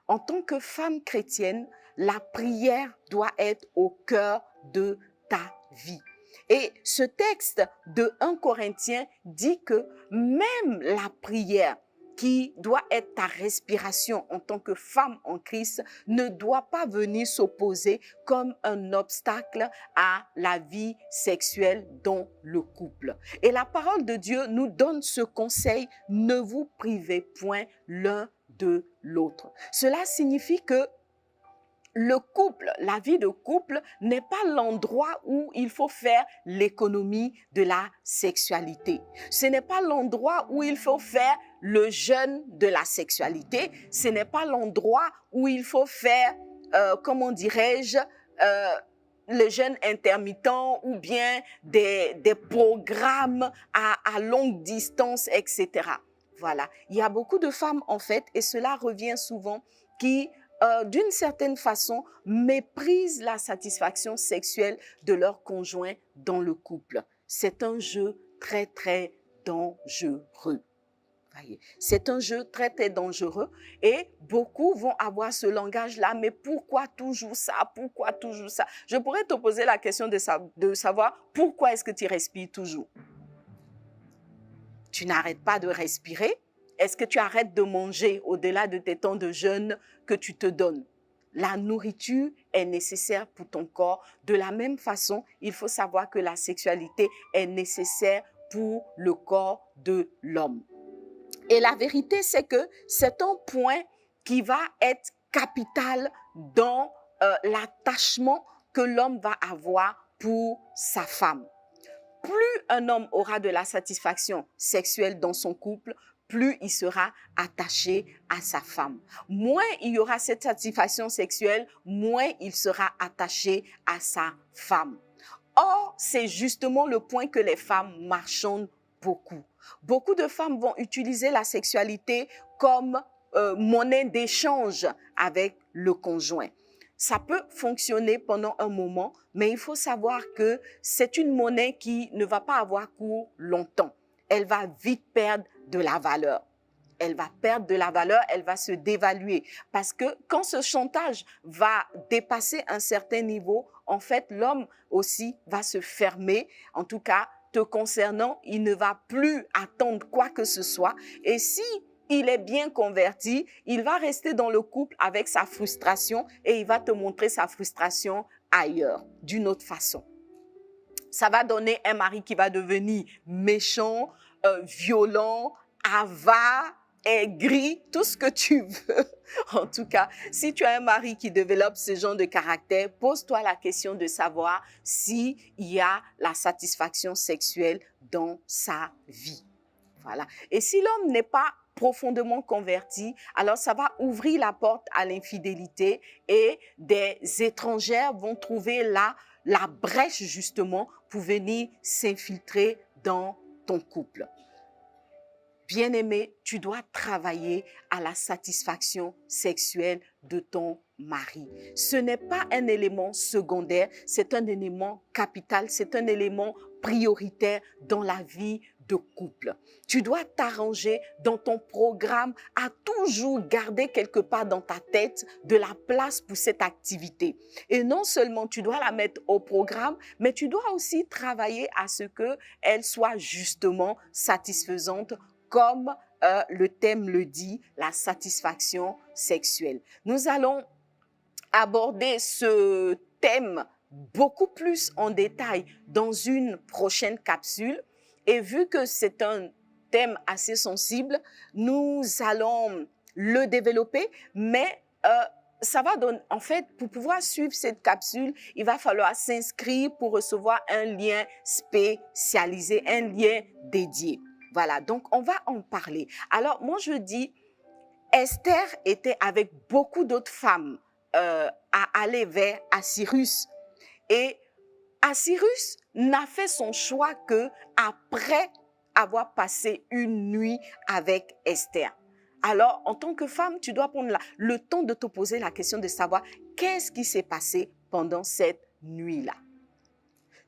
En tant que femme chrétienne, la prière doit être au cœur de ta vie. Et ce texte de 1 Corinthiens dit que même la prière, qui doit être ta respiration en tant que femme en Christ, ne doit pas venir s'opposer comme un obstacle à la vie sexuelle dans le couple. Et la parole de Dieu nous donne ce conseil: ne vous privez point l'un de l'autre. Cela signifie que le couple, la vie de couple n'est pas l'endroit où il faut faire l'économie de la sexualité. Ce n'est pas l'endroit où il faut faire le jeûne de la sexualité. Ce n'est pas l'endroit où il faut faire, comment dirais-je, le jeûne intermittent ou bien des programmes à longue distance, etc. Voilà. Il y a beaucoup de femmes, en fait, et cela revient souvent, qui d'une certaine façon, méprisent la satisfaction sexuelle de leur conjoint dans le couple. C'est un jeu très, très dangereux. C'est un jeu très, très dangereux et beaucoup vont avoir ce langage-là. Mais pourquoi toujours ça? Pourquoi toujours ça? Je pourrais te poser la question de savoir pourquoi est-ce que tu respires toujours? Tu n'arrêtes pas de respirer? Est-ce que tu arrêtes de manger au-delà de tes temps de jeûne que tu te donnes? La nourriture est nécessaire pour ton corps. De la même façon, il faut savoir que la sexualité est nécessaire pour le corps de l'homme. Et la vérité, c'est que c'est un point qui va être capital dans l'attachement que l'homme va avoir pour sa femme. Plus un homme aura de la satisfaction sexuelle dans son couple, plus il sera attaché à sa femme. Moins il y aura cette satisfaction sexuelle, moins il sera attaché à sa femme. Or, c'est justement le point que les femmes marchandent beaucoup. Beaucoup de femmes vont utiliser la sexualité comme monnaie d'échange avec le conjoint. Ça peut fonctionner pendant un moment, mais il faut savoir que c'est une monnaie qui ne va pas avoir cours longtemps. Elle va vite perdre de la valeur. Elle va perdre de la valeur, elle va se dévaluer. Parce que quand ce chantage va dépasser un certain niveau, en fait, l'homme aussi va se fermer. En tout cas, te concernant, il ne va plus attendre quoi que ce soit. Et si il est bien converti, il va rester dans le couple avec sa frustration et il va te montrer sa frustration ailleurs, d'une autre façon. Ça va donner un mari qui va devenir méchant, violent, avare, aigri, tout ce que tu veux. En tout cas, si tu as un mari qui développe ce genre de caractère, pose-toi la question de savoir s'il y a la satisfaction sexuelle dans sa vie. Voilà. Et si l'homme n'est pas profondément converti, alors ça va ouvrir la porte à l'infidélité et des étrangères vont trouver là la brèche justement pour venir s'infiltrer dans ton couple. Bien-aimé, tu dois travailler à la satisfaction sexuelle de ton mari. Ce n'est pas un élément secondaire, c'est un élément capital, c'est un élément prioritaire dans la vie de couple. Tu dois t'arranger dans ton programme à toujours garder quelque part dans ta tête de la place pour cette activité. Et non seulement tu dois la mettre au programme, mais tu dois aussi travailler à ce qu'elle soit justement satisfaisante comme le thème le dit, la satisfaction sexuelle. Nous allons aborder ce thème beaucoup plus en détail dans une prochaine capsule. Et vu que c'est un thème assez sensible, nous allons le développer, mais ça va donner, en fait, pour pouvoir suivre cette capsule, il va falloir s'inscrire pour recevoir un lien spécialisé, un lien dédié. Voilà, donc on va en parler. Alors, moi, je dis, Esther était avec beaucoup d'autres femmes à aller vers Assyrus. Et Assyrus n'a fait son choix que après avoir passé une nuit avec Esther. Alors, en tant que femme, tu dois prendre le temps de te poser la question de savoir qu'est-ce qui s'est passé pendant cette nuit-là.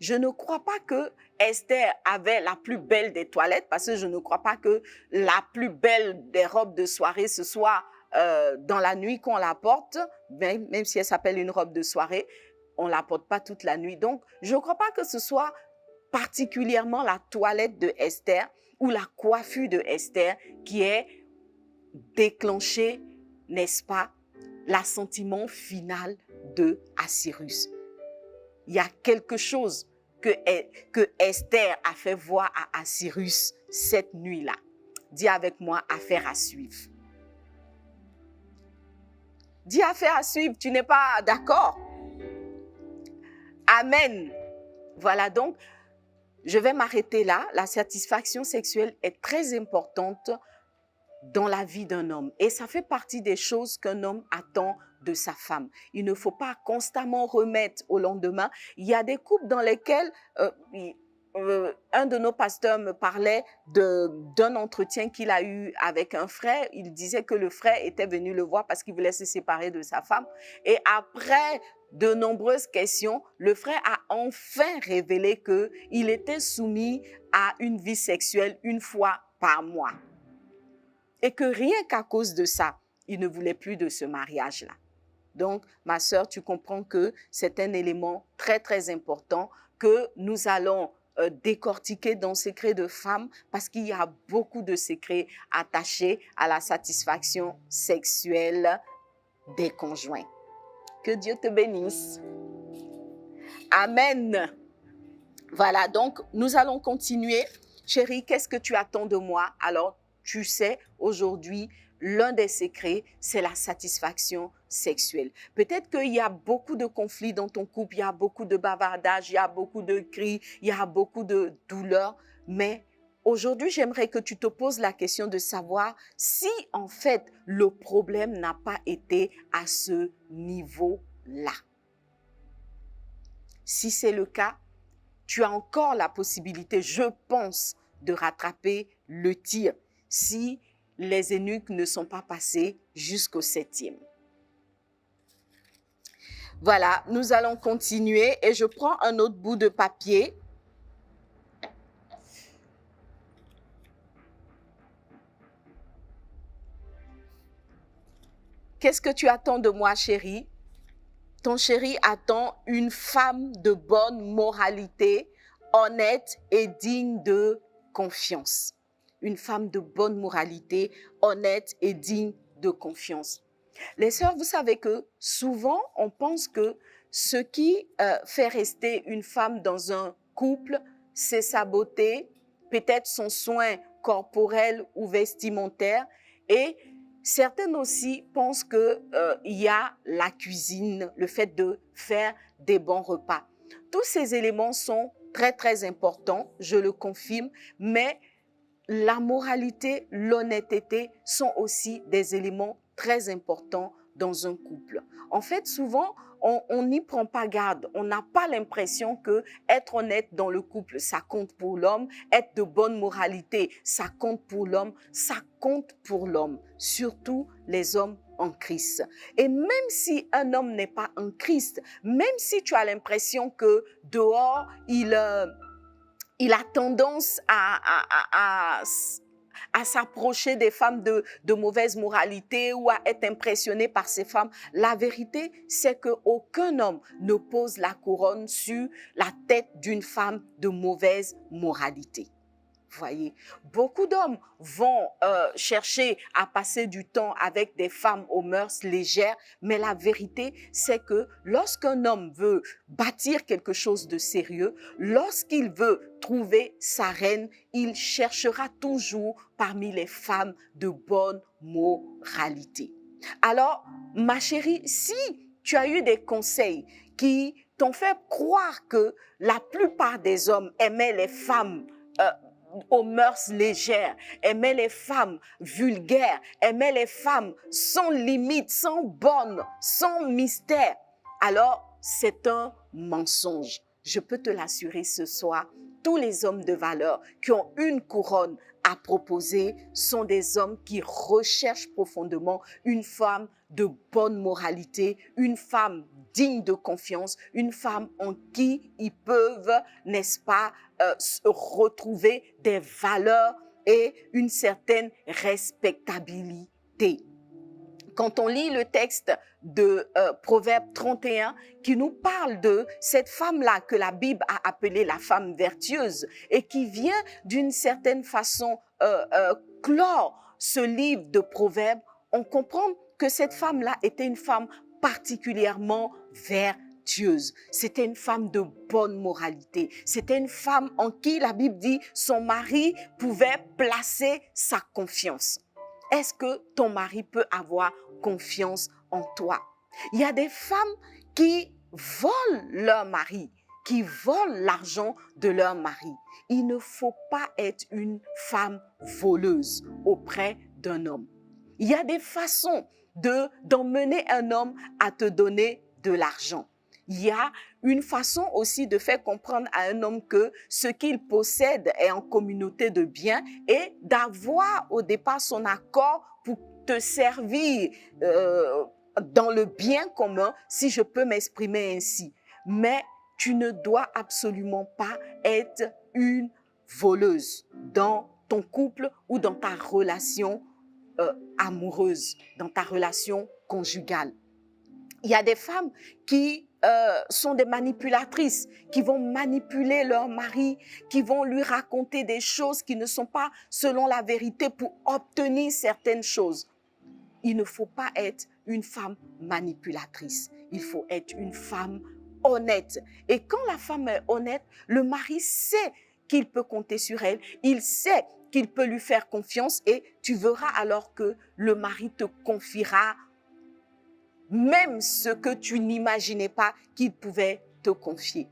Je ne crois pas que Esther avait la plus belle des toilettes parce que je ne crois pas que la plus belle des robes de soirée ce soit dans la nuit qu'on la porte, même si elle s'appelle une robe de soirée, on ne la porte pas toute la nuit. Donc, je ne crois pas que ce soit particulièrement la toilette de Esther ou la coiffure de Esther qui est déclenché, n'est-ce pas, l'assentiment final de Assyrus. Il y a quelque chose que Esther a fait voir à Assyrus cette nuit-là. Dis avec moi, affaire à suivre. Dis affaire à suivre, tu n'es pas d'accord? Amen. Voilà donc, je vais m'arrêter là. La satisfaction sexuelle est très importante dans la vie d'un homme. Et ça fait partie des choses qu'un homme attend de sa femme. Il ne faut pas constamment remettre au lendemain. Il y a des couples dans lesquels un de nos pasteurs me parlait d'un entretien qu'il a eu avec un frère. Il disait que le frère était venu le voir parce qu'il voulait se séparer de sa femme. Et après de nombreuses questions, le frère a enfin révélé qu'il était soumis à une vie sexuelle une fois par mois. Et que rien qu'à cause de ça, il ne voulait plus de ce mariage-là. Donc, ma sœur, tu comprends que c'est un élément très, très important que nous allons décortiquer dans Secrets de femmes parce qu'il y a beaucoup de secrets attachés à la satisfaction sexuelle des conjoints. Que Dieu te bénisse. Amen. Voilà, donc nous allons continuer. Chérie, qu'est-ce que tu attends de moi? Alors, tu sais, aujourd'hui, l'un des secrets, c'est la satisfaction sexuelle. Peut-être qu'il y a beaucoup de conflits dans ton couple, il y a beaucoup de bavardages, il y a beaucoup de cris, il y a beaucoup de douleurs, mais aujourd'hui, j'aimerais que tu te poses la question de savoir si, en fait, le problème n'a pas été à ce niveau-là. Si c'est le cas, tu as encore la possibilité, je pense, de rattraper le tir si les eunuques ne sont pas passés jusqu'au 7e. Voilà, nous allons continuer et je prends un autre bout de papier. Qu'est-ce que tu attends de moi, chérie? Ton chéri attend une femme de bonne moralité, honnête et digne de confiance. Une femme de bonne moralité, honnête et digne de confiance. Les sœurs, vous savez que souvent, on pense que ce qui fait rester une femme dans un couple, c'est sa beauté, peut-être son soin corporel ou vestimentaire. Et certaines aussi pensent qu'il y a la cuisine, le fait de faire des bons repas. Tous ces éléments sont très, très importants, je le confirme, mais la moralité, l'honnêteté sont aussi des éléments très importants dans un couple. En fait, souvent, on n'y prend pas garde. On n'a pas l'impression que être honnête dans le couple, ça compte pour l'homme. Être de bonne moralité, ça compte pour l'homme. Ça compte pour l'homme, surtout les hommes en Christ. Et même si un homme n'est pas en Christ, même si tu as l'impression que dehors, il a tendance à s'approcher des femmes de mauvaise moralité ou à être impressionné par ces femmes. La vérité, c'est qu'aucun homme ne pose la couronne sur la tête d'une femme de mauvaise moralité. Voyez, beaucoup d'hommes vont chercher à passer du temps avec des femmes aux mœurs légères, mais la vérité, c'est que lorsqu'un homme veut bâtir quelque chose de sérieux, lorsqu'il veut trouver sa reine, il cherchera toujours parmi les femmes de bonne moralité. Alors, ma chérie, si tu as eu des conseils qui t'ont fait croire que la plupart des hommes aimaient les femmes aux mœurs légères, aimaient les femmes vulgaires, aimaient les femmes sans limite, sans borne, sans mystère, alors c'est un mensonge. Je peux te l'assurer ce soir, tous les hommes de valeur qui ont une couronne à proposer sont des hommes qui recherchent profondément une femme de bonne moralité, une femme digne de confiance, une femme en qui ils peuvent, n'est-ce pas, retrouver des valeurs et une certaine respectabilité. Quand on lit le texte de Proverbe 31 qui nous parle de cette femme-là que la Bible a appelée la femme vertueuse et qui vient d'une certaine façon clore ce livre de Proverbes, on comprend que cette femme-là était une femme particulièrement vertueuse. C'était une femme de bonne moralité. C'était une femme en qui la Bible dit son mari pouvait placer sa confiance. Est-ce que ton mari peut avoir confiance en toi? Il y a des femmes qui volent leur mari, qui volent l'argent de leur mari. Il ne faut pas être une femme voleuse auprès d'un homme. Il y a des façons d'emmener un homme à te donner de l'argent. Il y a une façon aussi de faire comprendre à un homme que ce qu'il possède est en communauté de biens et d'avoir au départ son accord pour te servir dans le bien commun, si je peux m'exprimer ainsi. Mais tu ne dois absolument pas être une voleuse dans ton couple ou dans ta relation amoureuse, dans ta relation conjugale. Il y a des femmes qui sont des manipulatrices, qui vont manipuler leur mari, qui vont lui raconter des choses qui ne sont pas selon la vérité pour obtenir certaines choses. Il ne faut pas être une femme manipulatrice. Il faut être une femme honnête. Et quand la femme est honnête, le mari sait qu'il peut compter sur elle. Il sait qu'il peut lui faire confiance et tu verras alors que le mari te confiera même ce que tu n'imaginais pas qu'il pouvait te confier.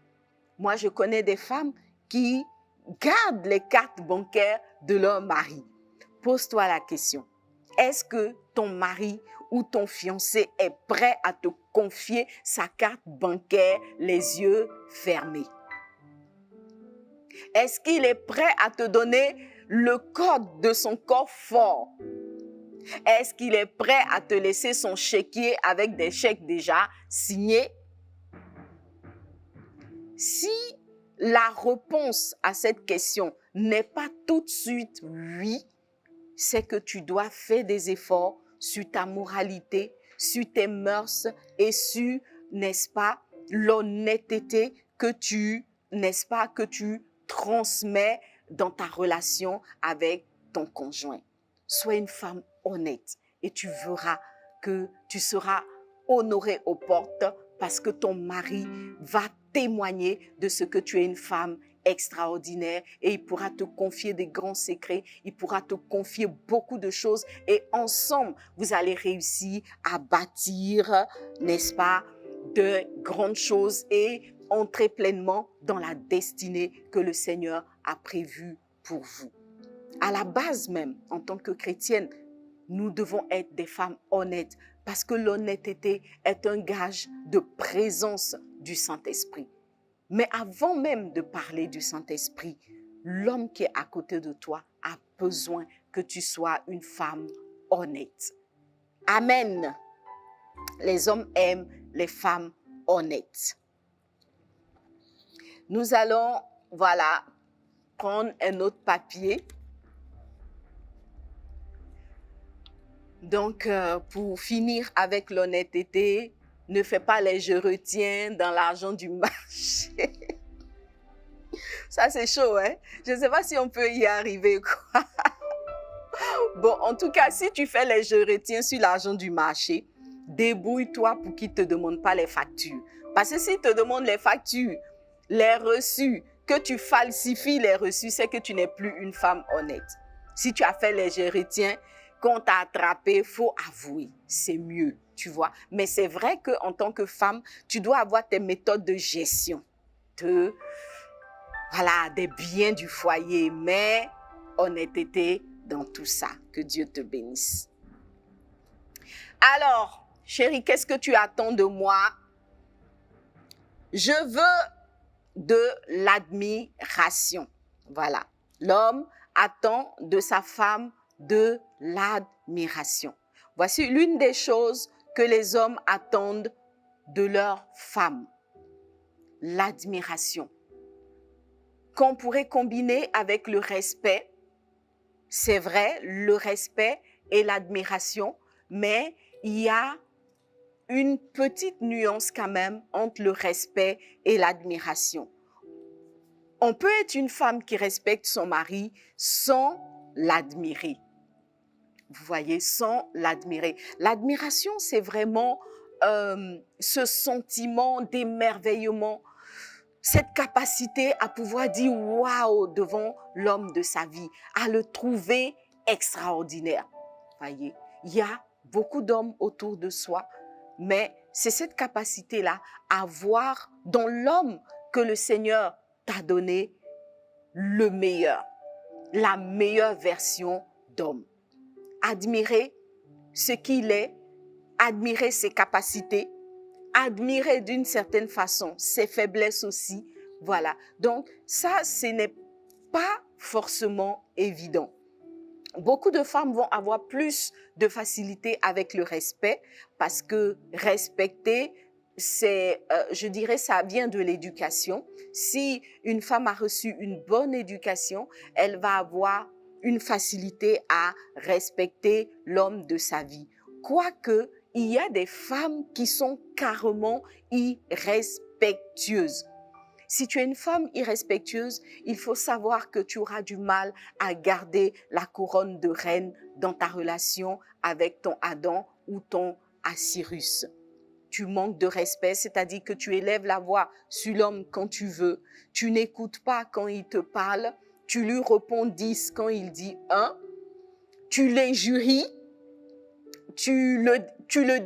Moi, je connais des femmes qui gardent les cartes bancaires de leur mari. Pose-toi la question. Est-ce que ton mari ou ton fiancé est prêt à te confier sa carte bancaire les yeux fermés? Est-ce qu'il est prêt à te donner le code de son coffre-fort? Est-ce qu'il est prêt à te laisser son chéquier avec des chèques déjà signés? Si la réponse à cette question n'est pas tout de suite oui, c'est que tu dois faire des efforts sur ta moralité, sur tes mœurs et sur, n'est-ce pas, l'honnêteté que que tu transmets dans ta relation avec ton conjoint. Sois une femme honnête et tu verras que tu seras honorée aux portes parce que ton mari va témoigner de ce que tu es une femme extraordinaire et il pourra te confier des grands secrets, il pourra te confier beaucoup de choses et ensemble, vous allez réussir à bâtir, n'est-ce pas, de grandes choses et entrer pleinement dans la destinée que le Seigneur a prévue pour vous. À la base même, en tant que chrétienne, nous devons être des femmes honnêtes parce que l'honnêteté est un gage de présence du Saint-Esprit. Mais avant même de parler du Saint-Esprit, l'homme qui est à côté de toi a besoin que tu sois une femme honnête. Amen. Les hommes aiment les femmes honnêtes. Nous allons, prendre un autre papier. Donc, pour finir avec l'honnêteté, ne fais pas les je retiens dans l'argent du marché. Ça, c'est chaud, hein? Je ne sais pas si on peut y arriver, quoi. Bon, en tout cas, si tu fais les je retiens sur l'argent du marché, débrouille-toi pour qu'ils ne te demandent pas les factures. Parce que s'ils te demandent les factures, les reçus, que tu falsifies les reçus, c'est que tu n'es plus une femme honnête. Si tu as fait les je retiens, qu'on t'a attrapé, il faut avouer, c'est mieux, tu vois. Mais c'est vrai qu'en tant que femme, tu dois avoir tes méthodes de gestion, des biens du foyer, mais honnêteté dans tout ça. Que Dieu te bénisse. Alors, chérie, qu'est-ce que tu attends de moi? Je veux de l'admiration. Voilà. L'homme attend de sa femme de l'admiration. Voici l'une des choses que les hommes attendent de leur femme. L'admiration. Qu'on pourrait combiner avec le respect. C'est vrai, le respect et l'admiration, mais il y a une petite nuance quand même entre le respect et l'admiration. On peut être une femme qui respecte son mari sans l'admirer. Vous voyez, sans l'admirer. L'admiration, c'est vraiment ce sentiment d'émerveillement, cette capacité à pouvoir dire waouh devant l'homme de sa vie, à le trouver extraordinaire. Vous voyez, il y a beaucoup d'hommes autour de soi, mais c'est cette capacité-là à voir dans l'homme que le Seigneur t'a donné le meilleur, la meilleure version d'homme. Admirer ce qu'il est, admirer ses capacités, admirer d'une certaine façon ses faiblesses aussi. Voilà. Donc, ça, ce n'est pas forcément évident. Beaucoup de femmes vont avoir plus de facilité avec le respect parce que respecter, je dirais, ça vient de l'éducation. Si une femme a reçu une bonne éducation, elle va avoir une facilité à respecter l'homme de sa vie. Quoique, il y a des femmes qui sont carrément irrespectueuses. Si tu es une femme irrespectueuse, il faut savoir que tu auras du mal à garder la couronne de reine dans ta relation avec ton Adam ou ton Assyrus. Tu manques de respect, c'est-à-dire que tu élèves la voix sur l'homme quand tu veux. Tu n'écoutes pas quand il te parle. Tu lui réponds 10 quand il dit 1. Tu l'injuries. Tu le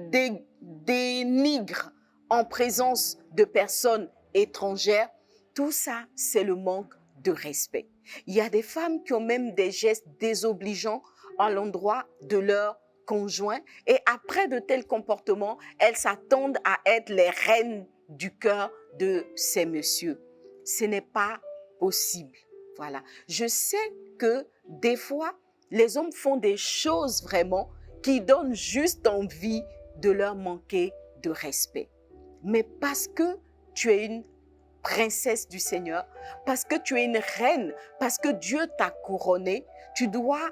dénigres en présence de personnes étrangères. Tout ça, c'est le manque de respect. Il y a des femmes qui ont même des gestes désobligeants à l'endroit de leur conjoint et après de tels comportements, elles s'attendent à être les reines du cœur de ces messieurs. Ce n'est pas possible. Voilà. Je sais que des fois, les hommes font des choses vraiment qui donnent juste envie de leur manquer de respect. Mais parce que tu es une princesse du Seigneur, parce que tu es une reine, parce que Dieu t'a couronnée, tu dois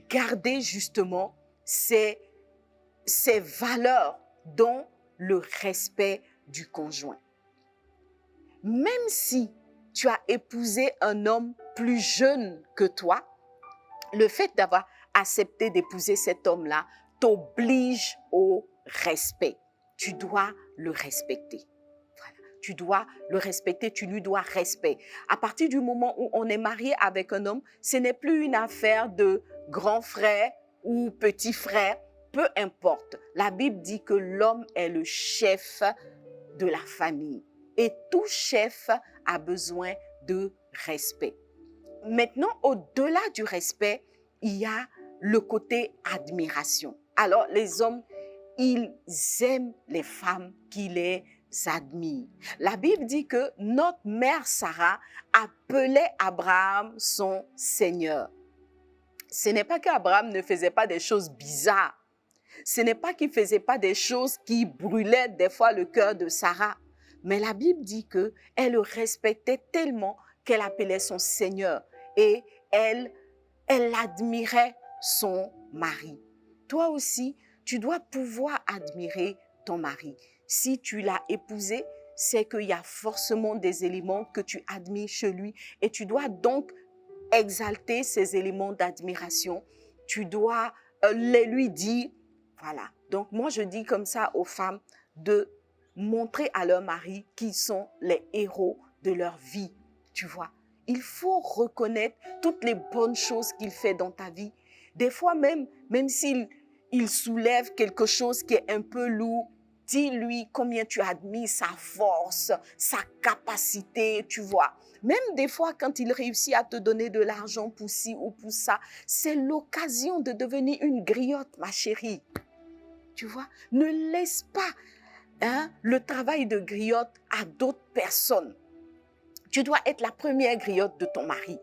garder justement ces valeurs, dont le respect du conjoint. Même si tu as épousé un homme plus jeune que toi, le fait d'avoir accepté d'épouser cet homme-là t'oblige au respect. Tu dois le respecter. Voilà. Tu dois le respecter, tu lui dois respect. À partir du moment où on est marié avec un homme, ce n'est plus une affaire de grand frère ou petit frère, peu importe. La Bible dit que l'homme est le chef de la famille et tout chef a besoin de respect. Maintenant, au-delà du respect, il y a le côté admiration. Alors, les hommes, ils aiment les femmes qui les admirent. La Bible dit que notre mère Sarah appelait Abraham son Seigneur. Ce n'est pas qu'Abraham ne faisait pas des choses bizarres. Ce n'est pas qu'il ne faisait pas des choses qui brûlaient des fois le cœur de Sarah. Mais la Bible dit qu'elle le respectait tellement qu'elle appelait son Seigneur et elle admirait son mari. Toi aussi, tu dois pouvoir admirer ton mari. Si tu l'as épousé, c'est qu'il y a forcément des éléments que tu admires chez lui et tu dois donc exalter ces éléments d'admiration. Tu dois les lui dire, voilà. Donc moi je dis comme ça aux femmes de montrer à leur mari qu'ils sont les héros de leur vie, tu vois. Il faut reconnaître toutes les bonnes choses qu'il fait dans ta vie. Des fois même s'il soulève quelque chose qui est un peu lourd, dis-lui combien tu admires sa force, sa capacité, tu vois. Même des fois, quand il réussit à te donner de l'argent pour ci ou pour ça, c'est l'occasion de devenir une griotte, ma chérie. Tu vois, ne laisse pas le travail de griotte à d'autres personnes. Tu dois être la première griotte de ton mari.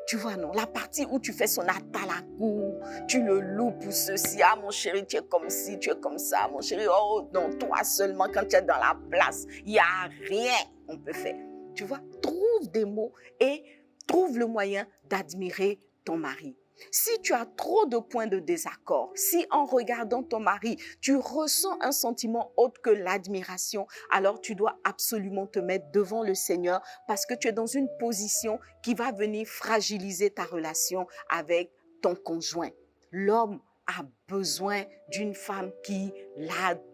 Tu vois, non, la partie où tu fais son atalakou, tu le loues pour ceci. Ah, mon chéri, tu es comme ci, tu es comme ça, mon chéri. Oh, non, toi seulement, quand tu es dans la place, il n'y a rien qu'on peut faire. Tu vois, trouve des mots et trouve le moyen d'admirer ton mari. Si tu as trop de points de désaccord, si en regardant ton mari, tu ressens un sentiment autre que l'admiration, alors tu dois absolument te mettre devant le Seigneur parce que tu es dans une position qui va venir fragiliser ta relation avec ton conjoint. L'homme a besoin d'une femme qui l'admire.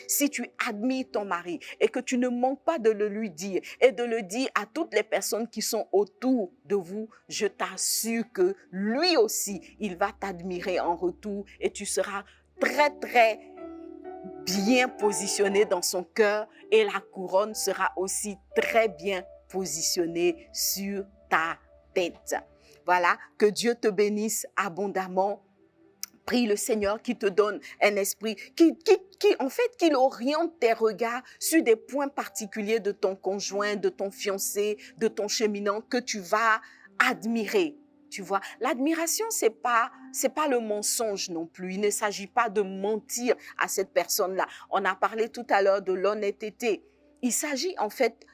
Si tu admires ton mari et que tu ne manques pas de le lui dire et de le dire à toutes les personnes qui sont autour de vous, je t'assure que lui aussi, il va t'admirer en retour et tu seras très, très bien positionné dans son cœur et la couronne sera aussi très bien positionnée sur ta tête. Voilà, que Dieu te bénisse abondamment. Prie le Seigneur qui te donne un esprit, qu'il oriente tes regards sur des points particuliers de ton conjoint, de ton fiancé, de ton cheminant que tu vas admirer. Tu vois, l'admiration, c'est pas le mensonge non plus. Il ne s'agit pas de mentir à cette personne-là. On a parlé tout à l'heure de l'honnêteté. Il s'agit en fait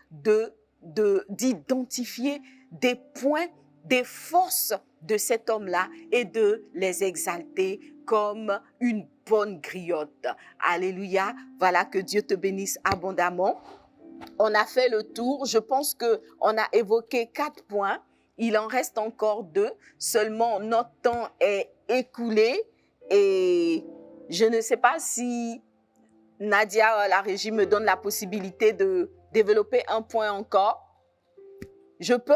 d'identifier des points, des forces de cet homme-là et de les exalter comme une bonne griotte. Alléluia. Voilà, que Dieu te bénisse abondamment. On a fait le tour. Je pense qu'on a évoqué 4 points. Il en reste encore 2. Seulement, notre temps est écoulé et je ne sais pas si Nadia, la régie, me donne la possibilité de développer un point encore. Je peux?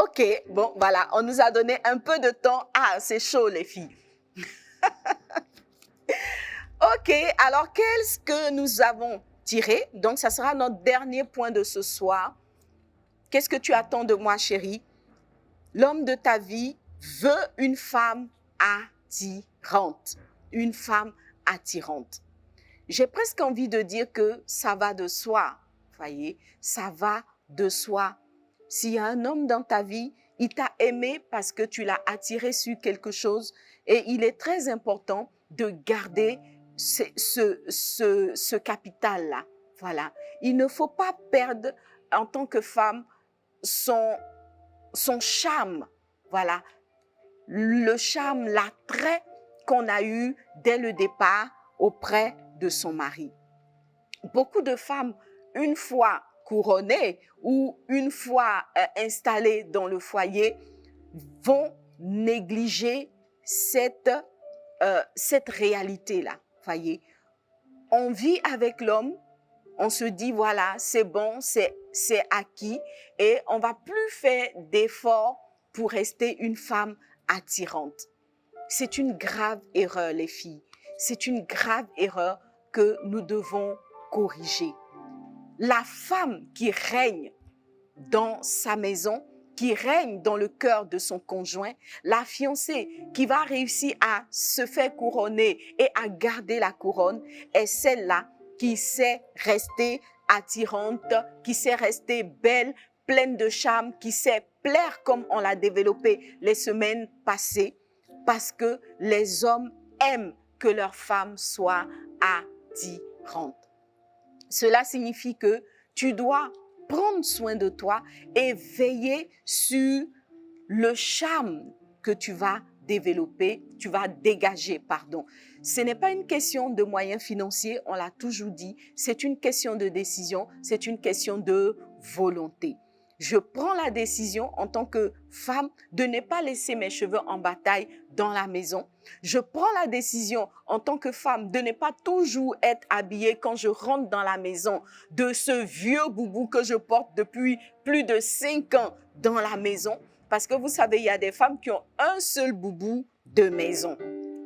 Ok, bon, voilà, on nous a donné un peu de temps. Ah, c'est chaud, les filles. Ok, alors qu'est-ce que nous avons tiré? Donc, ça sera notre dernier point de ce soir. Qu'est-ce que tu attends de moi, chérie? L'homme de ta vie veut une femme attirante. Une femme attirante. J'ai presque envie de dire que ça va de soi. Voyez, ça va de soi. S'il y a un homme dans ta vie, il t'a aimé parce que tu l'as attiré sur quelque chose et il est très important de garder ce capital-là. Voilà. Il ne faut pas perdre en tant que femme son charme. Voilà. Le charme, l'attrait qu'on a eu dès le départ auprès de son mari. Beaucoup de femmes, une fois couronnées ou une fois installées dans le foyer, vont négliger cette réalité-là. Voyez, on vit avec l'homme, on se dit voilà, c'est bon, c'est acquis et on va plus faire d'efforts pour rester une femme attirante. C'est une grave erreur, les filles. C'est une grave erreur que nous devons corriger. La femme qui règne dans sa maison, qui règne dans le cœur de son conjoint, la fiancée qui va réussir à se faire couronner et à garder la couronne, est celle-là qui sait rester attirante, qui sait rester belle, pleine de charme, qui sait plaire comme on l'a développé les semaines passées, parce que les hommes aiment que leur femme soit attirante. Cela signifie que tu dois prendre soin de toi et veiller sur le charme que tu vas développer, tu vas dégager, pardon. Ce n'est pas une question de moyens financiers, on l'a toujours dit, c'est une question de décision, c'est une question de volonté. Je prends la décision en tant que femme de ne pas laisser mes cheveux en bataille dans la maison. Je prends la décision en tant que femme de ne pas toujours être habillée quand je rentre dans la maison de ce vieux boubou que je porte depuis plus de 5 ans dans la maison. Parce que vous savez, il y a des femmes qui ont un seul boubou de maison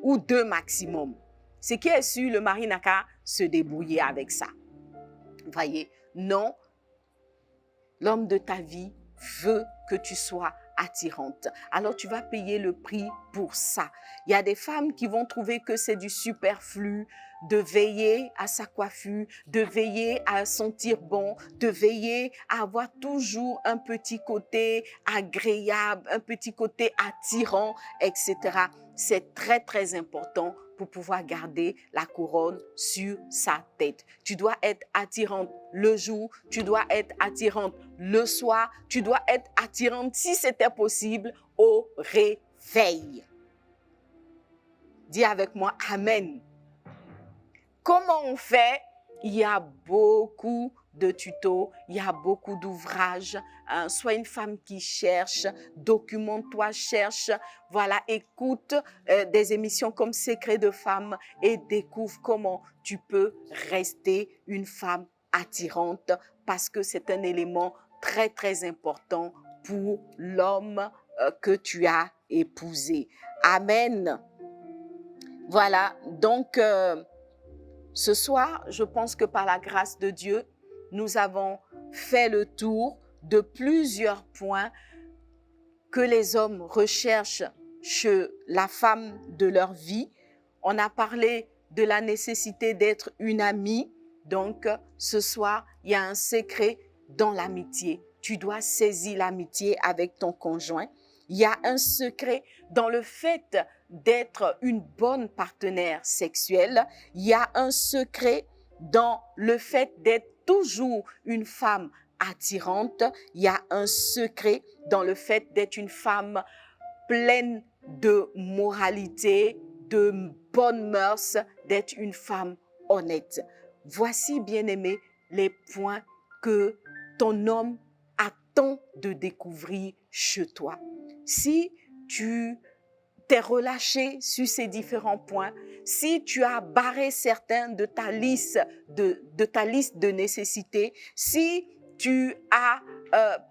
ou 2 maximum. Ce qui est sûr, le mari n'a qu'à se débrouiller avec ça. Voyez, non. L'homme de ta vie veut que tu sois attirante. Alors, tu vas payer le prix pour ça. Il y a des femmes qui vont trouver que c'est du superflu de veiller à sa coiffure, de veiller à sentir bon, de veiller à avoir toujours un petit côté agréable, un petit côté attirant, etc. C'est très, très important pour pouvoir garder la couronne sur sa tête. Tu dois être attirante le jour, tu dois être attirante le soir, tu dois être attirante, si c'était possible, au réveil. Dis avec moi, Amen. Comment on fait? Il y a beaucoup de tutos, il y a beaucoup d'ouvrages. Sois une femme qui cherche, documente-toi, cherche, voilà, écoute des émissions comme Secrets de femmes et découvre comment tu peux rester une femme attirante parce que c'est un élément très, très important pour l'homme que tu as épousé. Amen. Voilà, donc ce soir, je pense que par la grâce de Dieu, nous avons fait le tour de plusieurs points que les hommes recherchent chez la femme de leur vie. On a parlé de la nécessité d'être une amie. Donc, ce soir, il y a un secret dans l'amitié. Tu dois saisir l'amitié avec ton conjoint. Il y a un secret dans le fait d'être une bonne partenaire sexuelle. Il y a un secret dans le fait d'être toujours une femme attirante. Il y a un secret dans le fait d'être une femme pleine de moralité, de bonnes mœurs, d'être une femme honnête. Voici, bien-aimé, les points que ton homme attend de découvrir chez toi. Si tu t'es relâché sur ces différents points, si tu as barré certains de ta liste de nécessités, si tu as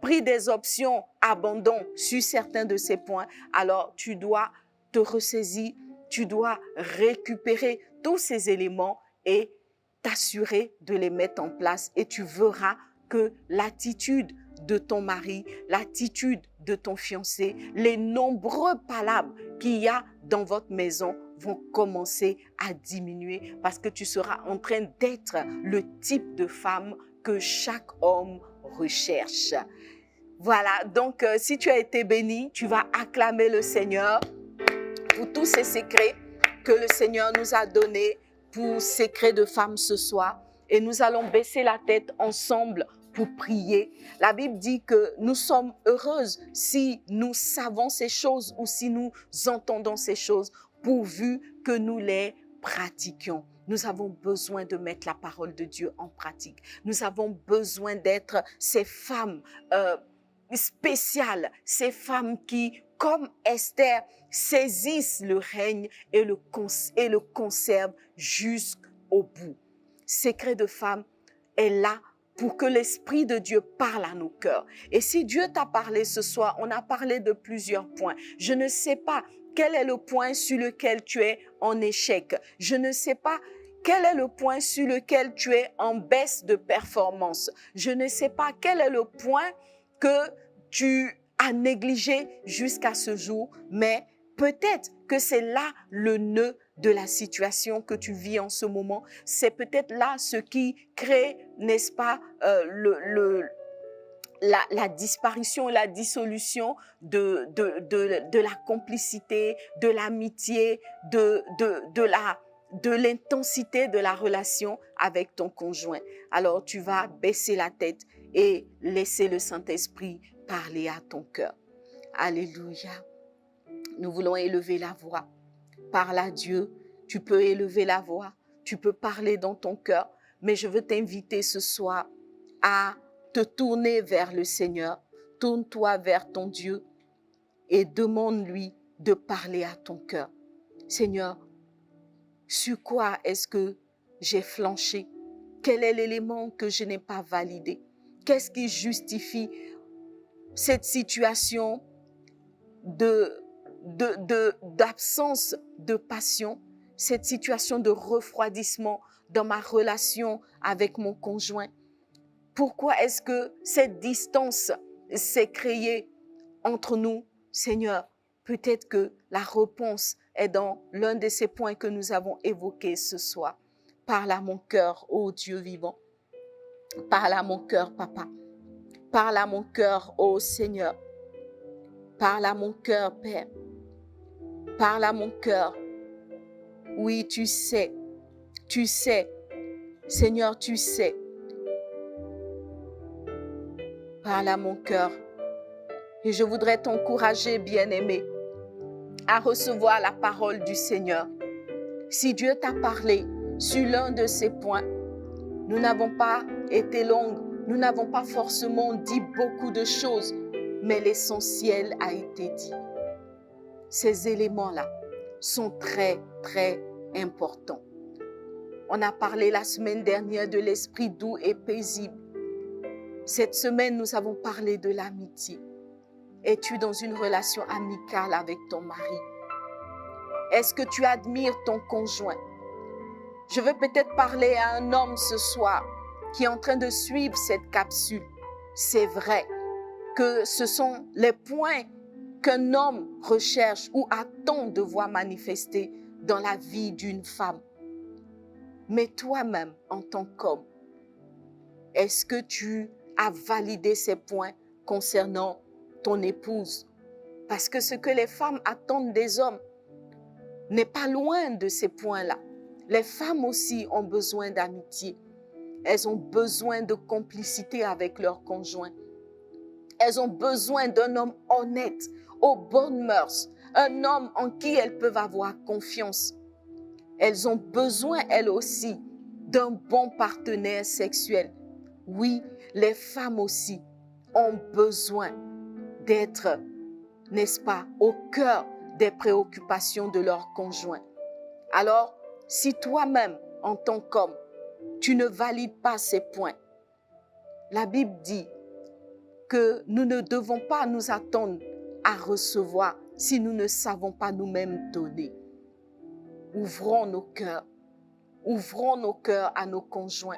pris des options abandon sur certains de ces points, alors tu dois te ressaisir, tu dois récupérer tous ces éléments et t'assurer de les mettre en place et tu verras que l'attitude de ton mari, l'attitude de ton fiancé, les nombreux palabres qu'il y a dans votre maison vont commencer à diminuer parce que tu seras en train d'être le type de femme que chaque homme recherche. Voilà, donc si tu as été béni, tu vas acclamer le Seigneur pour tous ces secrets que le Seigneur nous a donnés pour Secrets de Femmes ce soir. Et nous allons baisser la tête ensemble pour prier. La Bible dit que nous sommes heureuses si nous savons ces choses ou si nous entendons ces choses, pourvu que nous les pratiquions. Nous avons besoin de mettre la parole de Dieu en pratique. Nous avons besoin d'être ces femmes spéciales, ces femmes qui, comme Esther, saisissent le règne et le conservent jusqu'au bout. Secret de Femme est là pour que l'Esprit de Dieu parle à nos cœurs. Et si Dieu t'a parlé ce soir, on a parlé de plusieurs points. Je ne sais pas quel est le point sur lequel tu es en échec. Je ne sais pas quel est le point sur lequel tu es en baisse de performance. Je ne sais pas quel est le point que tu as négligé jusqu'à ce jour, mais peut-être que c'est là le nœud de la situation que tu vis en ce moment. C'est peut-être là ce qui crée, n'est-ce pas, la disparition, la dissolution de la complicité, de l'amitié, de l'intensité de la relation avec ton conjoint. Alors tu vas baisser la tête et laisser le Saint-Esprit parler à ton cœur. Alléluia. Nous voulons élever la voix. Parle à Dieu. Tu peux élever la voix. Tu peux parler dans ton cœur. Mais je veux t'inviter ce soir à te tourner vers le Seigneur. Tourne-toi vers ton Dieu et demande-lui de parler à ton cœur. Seigneur, sur quoi est-ce que j'ai flanché? Quel est l'élément que je n'ai pas validé? Qu'est-ce qui justifie cette situation d'absence de passion, cette situation de refroidissement dans ma relation avec mon conjoint? Pourquoi est-ce que cette distance s'est créée entre nous? Seigneur, peut-être que la réponse est dans l'un de ces points que nous avons évoqués ce soir. Parle à mon cœur, ô Dieu vivant. Parle à mon cœur, Papa. Parle à mon cœur, ô Seigneur. Parle à mon cœur, Père. Parle à mon cœur. Oui, tu sais. Tu sais. Seigneur, tu sais. Parle à mon cœur. Et je voudrais t'encourager, bien-aimé, à recevoir la parole du Seigneur. Si Dieu t'a parlé sur l'un de ces points, nous n'avons pas été longues, nous n'avons pas forcément dit beaucoup de choses, mais l'essentiel a été dit. Ces éléments-là sont très, très importants. On a parlé la semaine dernière de l'esprit doux et paisible. Cette semaine, nous avons parlé de l'amitié. Es-tu dans une relation amicale avec ton mari? Est-ce que tu admires ton conjoint? Je veux peut-être parler à un homme ce soir qui est en train de suivre cette capsule. C'est vrai que ce sont les points qu'un homme recherche ou attend de voir manifester dans la vie d'une femme. Mais toi-même, en tant qu'homme, est-ce que tu as validé ces points concernant ton épouse? Parce que ce que les femmes attendent des hommes n'est pas loin de ces points-là. Les femmes aussi ont besoin d'amitié. Elles ont besoin de complicité avec leur conjoint. Elles ont besoin d'un homme honnête, aux bonnes mœurs, un homme en qui elles peuvent avoir confiance. Elles ont besoin, elles aussi, d'un bon partenaire sexuel. Oui, les femmes aussi ont besoin d'être, n'est-ce pas, au cœur des préoccupations de leur conjoint. Alors, si toi-même, en tant qu'homme, tu ne valides pas ces points, la Bible dit que nous ne devons pas nous attendre à recevoir si nous ne savons pas nous-mêmes donner. Ouvrons nos cœurs à nos conjoints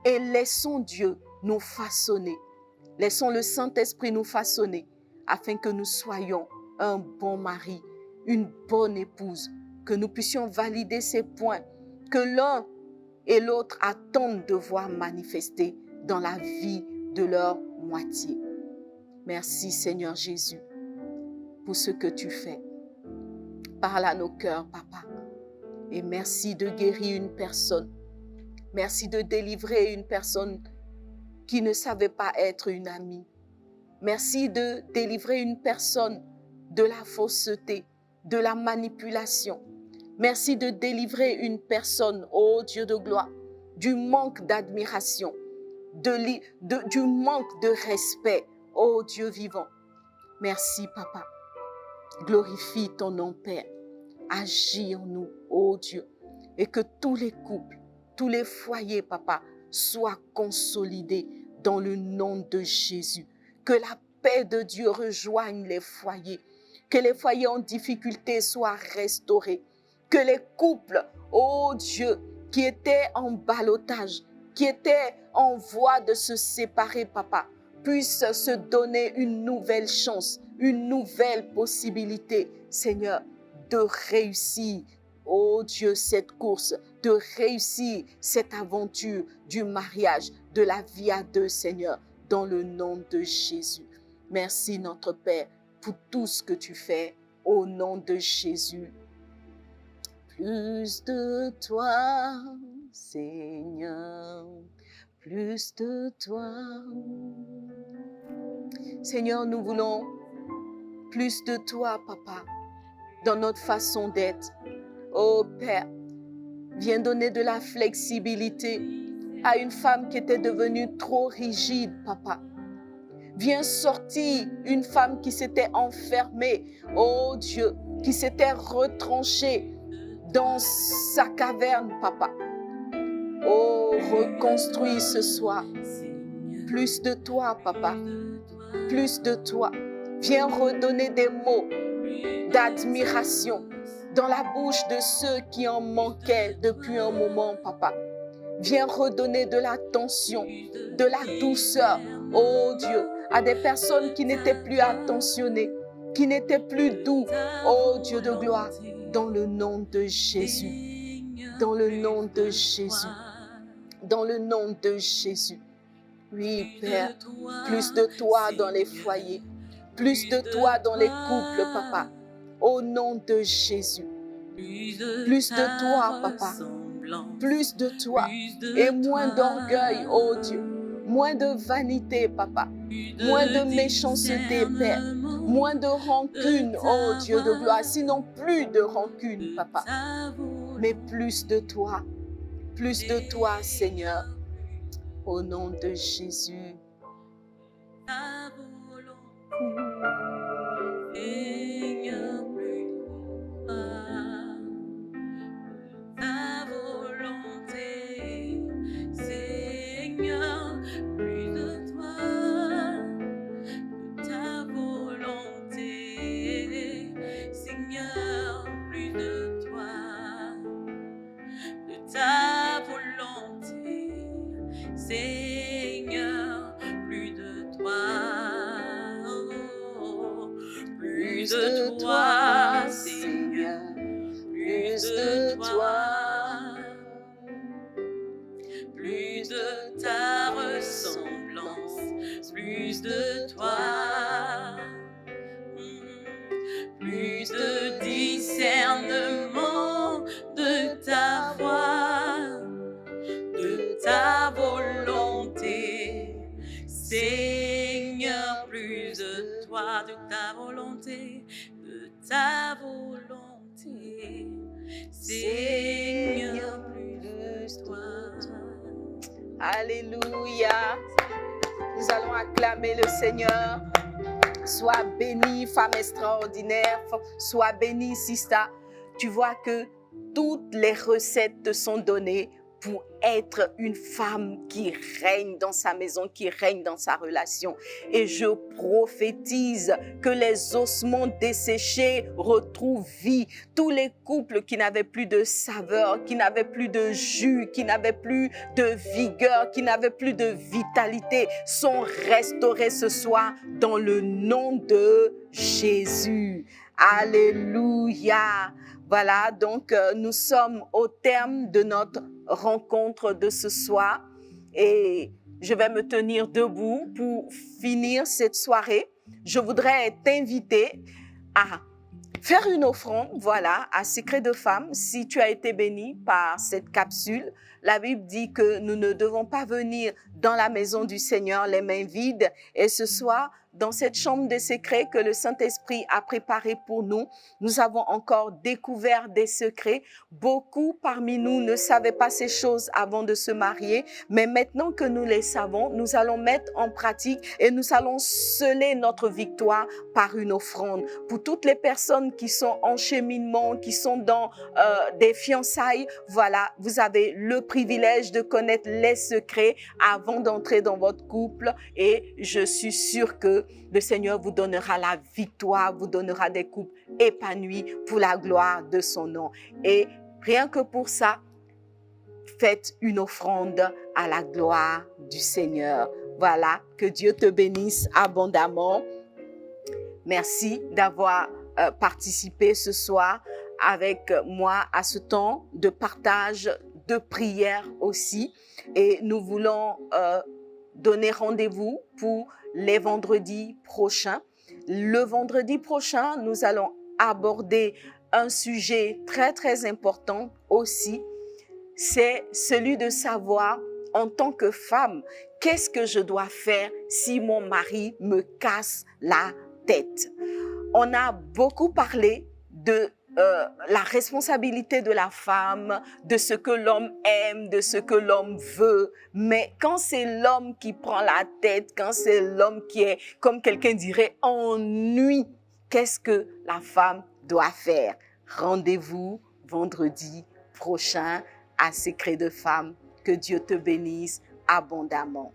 et laissons Dieu nous façonner. Laissons le Saint-Esprit nous façonner afin que nous soyons un bon mari, une bonne épouse, que nous puissions valider ces points, que l'un et l'autre attendent de voir manifester dans la vie de leur moitié. Merci Seigneur Jésus pour ce que tu fais. Parle à nos cœurs, Papa. Et merci de guérir une personne. Merci de délivrer une personne qui ne savait pas être une amie. Merci de délivrer une personne de la fausseté, de la manipulation. Merci de délivrer une personne, ô Dieu de gloire, du manque d'admiration, du manque de respect, ô Dieu vivant. Merci, Papa. Glorifie ton nom, Père. Agis en nous, ô Dieu, et que tous les couples, tous les foyers, Papa, soient consolidés dans le nom de Jésus. Que la paix de Dieu rejoigne les foyers, que les foyers en difficulté soient restaurés, que les couples, ô Dieu, qui étaient en ballottage, qui étaient en voie de se séparer, Papa, puissent se donner une nouvelle chance, une nouvelle possibilité, Seigneur, de réussir, ô Dieu, cette course, de réussir cette aventure du mariage, de la vie à deux, Seigneur, dans le nom de Jésus. Merci, notre Père, pour tout ce que tu fais, au nom de Jésus. Plus de toi, Seigneur, plus de toi. Seigneur, nous voulons plus de toi, Papa, dans notre façon d'être. Oh Père, viens donner de la flexibilité à une femme qui était devenue trop rigide, Papa. Viens sortir une femme qui s'était enfermée, oh Dieu, qui s'était retranchée dans sa caverne, Papa. Oh, reconstruis ce soir. Plus de toi, Papa. Plus de toi. Viens redonner des mots d'admiration dans la bouche de ceux qui en manquaient depuis un moment, Papa. Viens redonner de l'attention, de la douceur, oh Dieu, à des personnes qui n'étaient plus attentionnées, qui n'étaient plus doux, oh Dieu de gloire, dans le nom de Jésus, dans le nom de Jésus, dans le nom de Jésus. Oui, Père, plus de toi dans les foyers, plus de toi dans les couples, Papa, au nom de Jésus. Plus de toi, Papa, plus de toi et moins d'orgueil, oh Dieu, moins de vanité, Papa, moins de méchanceté, Père, moins de rancune, oh Dieu de gloire, sinon plus de rancune, Papa, mais plus de toi, Seigneur, au nom de Jésus. Seigneur, plus de toi, plus de toi, Seigneur, plus de toi, plus de ta ressemblance, plus de toi, plus de discernement de ta voix, de ta volonté, Seigneur, plus de toi, de ta volonté, Seigneur, plus de toi. Alléluia. Nous allons acclamer le Seigneur. Sois bénie, femme extraordinaire. Sois bénie, Sista. Tu vois que toutes les recettes te sont données pour être une femme qui règne dans sa maison, qui règne dans sa relation. Et je prophétise que les ossements desséchés retrouvent vie. Tous les couples qui n'avaient plus de saveur, qui n'avaient plus de jus, qui n'avaient plus de vigueur, qui n'avaient plus de vitalité, sont restaurés ce soir dans le nom de Jésus. Alléluia. Voilà, donc nous sommes au terme de notre rencontre de ce soir et je vais me tenir debout pour finir cette soirée. Je voudrais t'inviter à faire une offrande, voilà, à Secret de Femme. Si tu as été béni par cette capsule, la Bible dit que nous ne devons pas venir dans la maison du Seigneur les mains vides. Et ce soir, dans cette chambre des secrets que le Saint-Esprit a préparée pour nous, nous avons encore découvert des secrets. Beaucoup parmi nous ne savaient pas ces choses avant de se marier, mais maintenant que nous les savons, nous allons mettre en pratique et nous allons sceller notre victoire par une offrande. Pour toutes les personnes qui sont en cheminement, qui sont dans des fiançailles, voilà, vous avez le privilège de connaître les secrets avant d'entrer dans votre couple et je suis sûre que le Seigneur vous donnera la victoire, vous donnera des couples épanouis pour la gloire de son nom. Et rien que pour ça, faites une offrande à la gloire du Seigneur. Voilà, que Dieu te bénisse abondamment. Merci d'avoir participé ce soir avec moi à ce temps de partage, de prière aussi. Et nous voulons donner rendez-vous pour les vendredis prochains. Le vendredi prochain, nous allons aborder un sujet très, très important aussi. C'est celui de savoir, en tant que femme, qu'est-ce que je dois faire si mon mari me casse la tête. On a beaucoup parlé de la responsabilité de la femme, de ce que l'homme aime, de ce que l'homme veut. Mais quand c'est l'homme qui prend la tête, quand c'est l'homme qui est, comme quelqu'un dirait, ennui, qu'est-ce que la femme doit faire? Rendez-vous vendredi prochain à Secret de Femme. Que Dieu te bénisse abondamment.